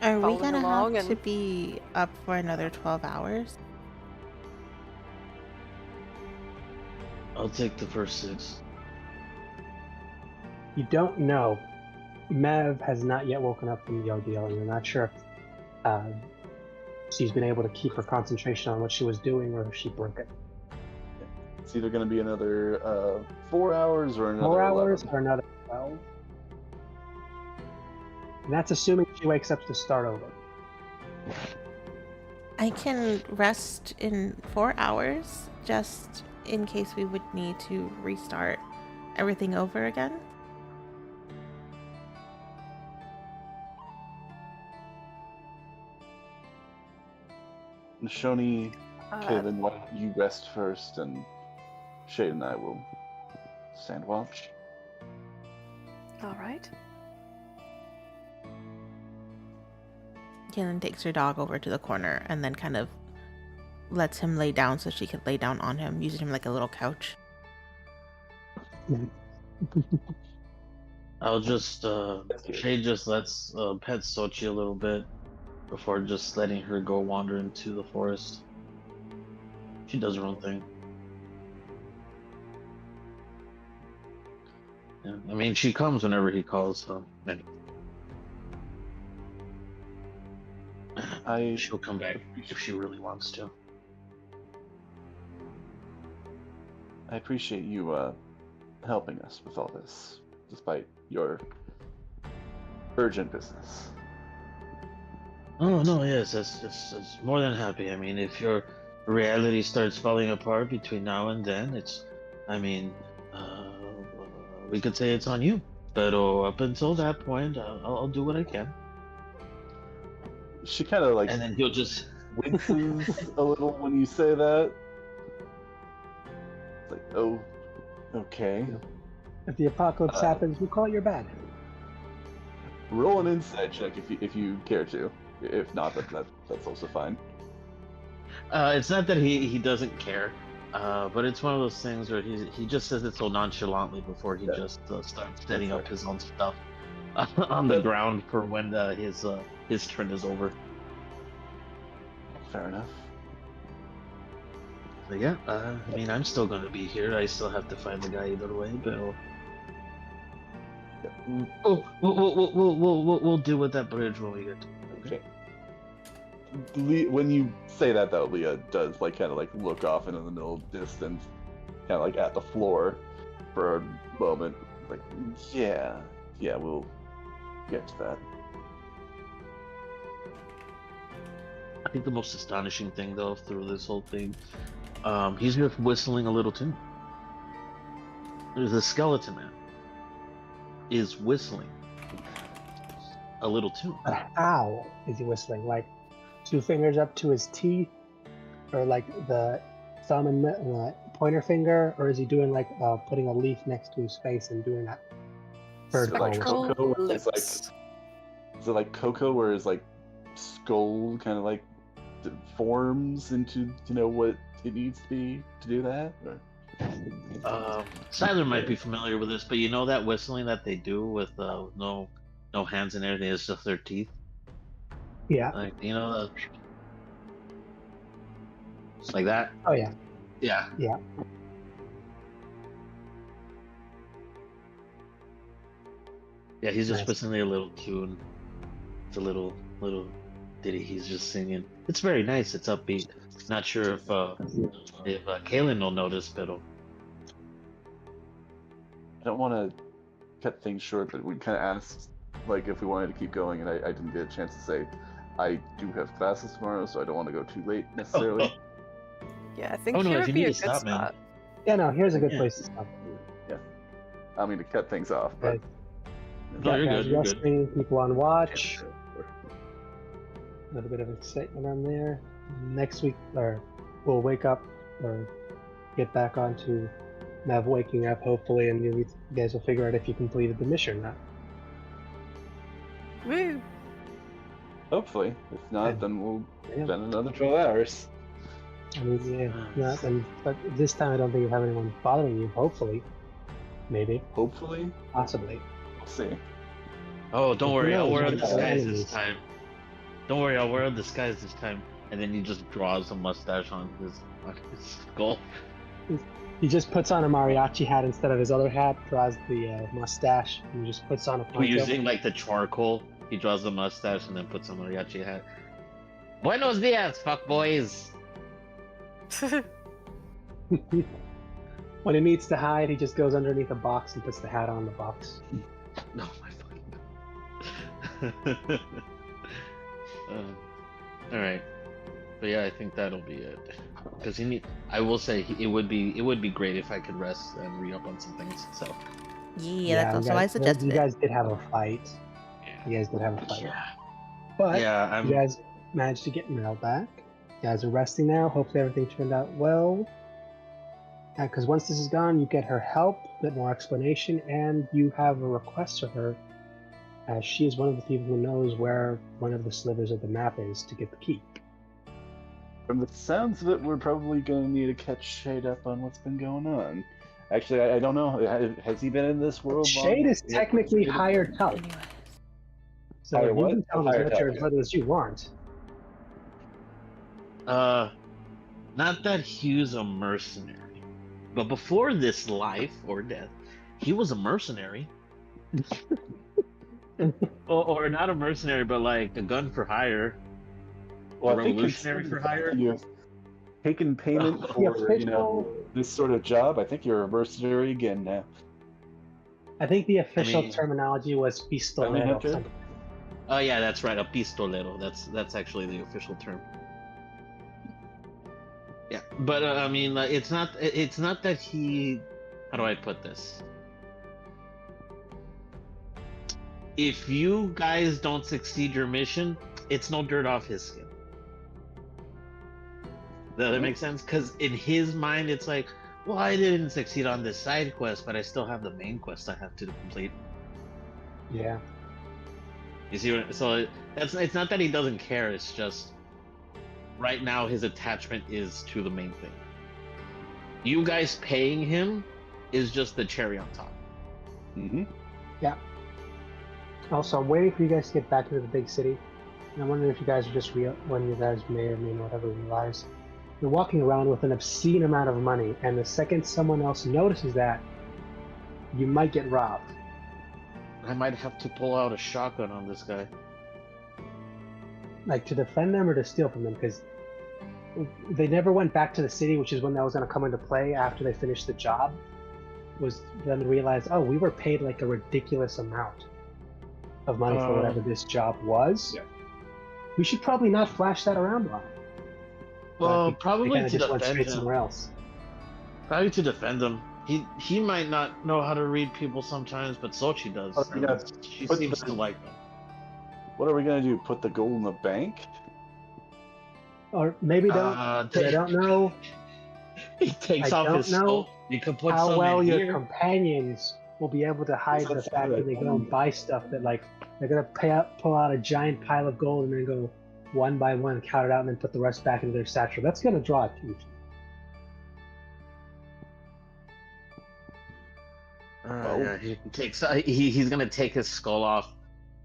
Are we following gonna along have to and- be up for another 12 hours? I'll take the first 6. You don't know. Mev has not yet woken up from the ordeal, and you're not sure if she's been able to keep her concentration on what she was doing, or if she broke it. It's either going to be another 4 hours or another 4 hours 11. or another 12. And that's assuming she wakes up to start over. I can rest in 4 hours just in case we would need to restart everything over again. Shoni, Kaylin, why don't you rest first, and Shade and I will stand watch. All right. Kaylin takes her dog over to the corner and then kind of lets him lay down so she could lay down on him, using him like a little couch. I'll just Shay just lets pet Sochi a little bit before just letting her go wander into the forest. She does her own thing. Yeah, I mean, she comes whenever he calls, so anyway. She'll come back if she really wants to. I appreciate you helping us with all this, despite your urgent business. Oh no, yes, that's more than happy. I mean, if your reality starts falling apart between now and then, we could say it's on you. But up until that point, I'll do what I can. She kind of like And then he'll just winces a little when you say that. It's like, oh, okay. If the apocalypse happens, we'll call it your bad. Roll an insight check if you care to. If not, that's also fine. it's not that he doesn't care, but it's one of those things where he just says it so nonchalantly before he just starts setting up his own stuff on the ground for when his turn is over. Fair enough. But yeah, I mean, I'm still going to be here. I still have to find the guy either way, but we'll deal with that bridge when we get to it. Okay. When you say that, though, Leah does kind of look off into the middle distance, kind of at the floor for a moment. Like, yeah, we'll get to that. I think the most astonishing thing, though, through this whole thing, he's just whistling a little tune. The skeleton man is whistling a little tune. But how is he whistling? Like 2 fingers up to his teeth, or like the thumb and pointer finger, or is he doing putting a leaf next to his face and doing that bird call? Spectral Coco, where it's lips. is it like Coco, where his skull kind of forms into what it needs to be to do that? Or? Siler might be familiar with this, but you know that whistling that they do with no hands and everything, it's just their teeth. Yeah. It's like that. Oh yeah. Yeah. Yeah. Yeah, he's just Nice. whistling a little tune. It's a little ditty he's just singing. It's very nice. It's upbeat. Not sure if Kaylin will notice, but I don't want to cut things short, but we kind of asked if we wanted to keep going, and I didn't get a chance to say I do have classes tomorrow, so I don't want to go too late necessarily. Yeah, I think Oh, no, here if would you be a need good to stop, man. spot. Yeah, no, here's a good Yeah. place to stop. Yeah. I don't mean to cut things off, but No, you're guys good, you're good. resting, people on watch. Sure. A little bit of excitement on there. Next week, or we'll wake up or get back onto Mav waking up, hopefully, and you guys will figure out if you completed the mission or not. Woo! Hopefully. If not, then we'll Yeah. spend another 12 hours. I mean, yeah, but this time I don't think you have anyone bothering you. Hopefully, maybe, Hopefully. possibly. We'll see. Oh, don't Who worry, I'll knows? wear a Maybe they're disguise enemies. this time. Don't worry, I'll wear a disguise this time. And then he just draws a mustache on his skull. He just puts on a mariachi hat instead of his other hat, draws the mustache, and just puts on a We're ponytail. using like the charcoal. He draws the mustache and then puts on a mariachi hat. Buenos dias, fuck boys. When he needs to hide, he just goes underneath a box and puts the hat on the box. No, my fucking. All right, but yeah, I think that'll be it. Because I will say it would be great if I could rest and re up on some things. So. Yeah, that's you also guys, why I suggested you it. guys did have a fight. You guys did have a fight. But Yeah, you guys managed to get Meryl back. You guys are resting now. Hopefully everything turned out well. Because once this is gone, you get her help, a bit more explanation, and you have a request for her, as she is one of the people who knows where one of the slivers of the map is to get the key. From the sounds of it, we're probably going to need to catch Shade up on what's been going on. Actually, I don't know. Has he been in this world long? Shade is technically hired help. Anyways. So Hired you what? can tell him Hired as much help, or as yeah. little as you want. Not that Hugh's a mercenary, but before this life or death, he was a mercenary. or not a mercenary, but like a gun for hire. Well, A I think revolutionary for hire? You've taken payment for this sort of job. I think you're a mercenary again now. I think the official mean- terminology was pistolero. hunter? something. Oh yeah, that's right, a pistolero. That's actually the official term. Yeah, but I mean, it's not that he. How do I put this? If you guys don't succeed your mission, it's no dirt off his skin. Does that make sense? Because in his mind, it's like, well, I didn't succeed on this side quest, but I still have the main quest I have to complete. Yeah. You see what? So it's not that he doesn't care. It's just right now his attachment is to the main thing. You guys paying him is just the cherry on top. Mm-hmm. Yeah. Also, I'm waiting for you guys to get back into the big city. And I'm wondering if you guys are just when you guys may or may not ever realize you're walking around with an obscene amount of money, and the second someone else notices that, you might get robbed. I might have to pull out a shotgun on this guy. Like, to defend them or to steal from them, because they never went back to the city, which is when that was going to come into play after they finished the job, was them to realize, oh, we were paid like a ridiculous amount of money for whatever this job was. Yeah. We should probably not flash that around a lot. Well, They probably kinda to just went defend straight him. somewhere else. Probably to defend him. He might not know how to read people sometimes, but Sochi does. Oh, yeah. She But seems the- to like them. What are we going to do? Put the gold in the bank? Or maybe don't. I don't know He takes I off don't his know skull. You can put how some well in your here. companions will be able to hide the That's fact that right. they go and buy stuff that, like, they're gonna pull out a giant pile of gold and then go one by one, count it out, and then put the rest back into their satchel. That's gonna draw attention. Yeah, he takes. He's gonna take his skull off,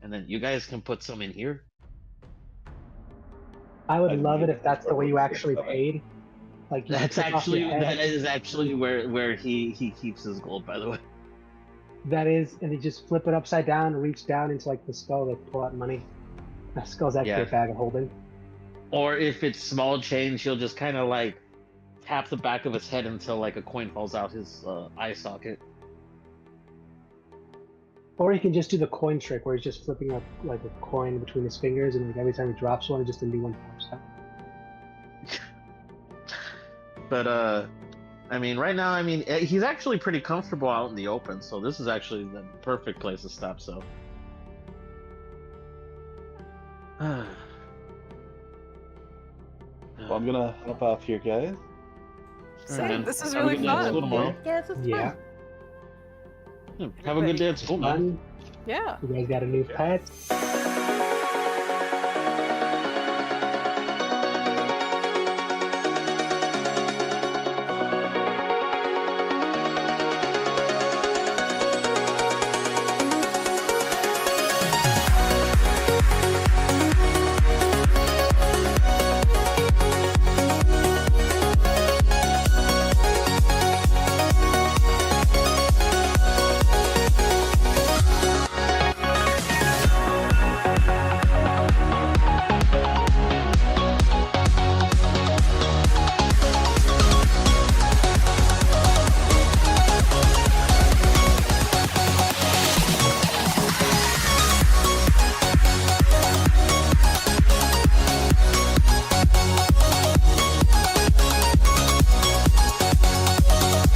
and then you guys can put some in here. I would I love it mean, if that's the way you actually paid. Like, you That's took off your actually head. that is actually where he keeps his gold. By the way. That is, and they just flip it upside down and reach down into like the skull. They pull out money. That skull's actually Yeah. a bag of holding. Or if it's small change, he'll just kind of like tap the back of his head until like a coin falls out his eye socket. Or he can just do the coin trick where he's just flipping up like a coin between his fingers, and like every time he drops one, just a new one pops out. But I mean, right now, I mean, he's actually pretty comfortable out in the open, so this is actually the perfect place to stop. So. Well, I'm gonna hop off here, guys. Same. This is Have a really good day at school fun. tomorrow. Yeah, this is Yeah. fun. Have a good day at school, man. Fun. Yeah. You guys got a new pet?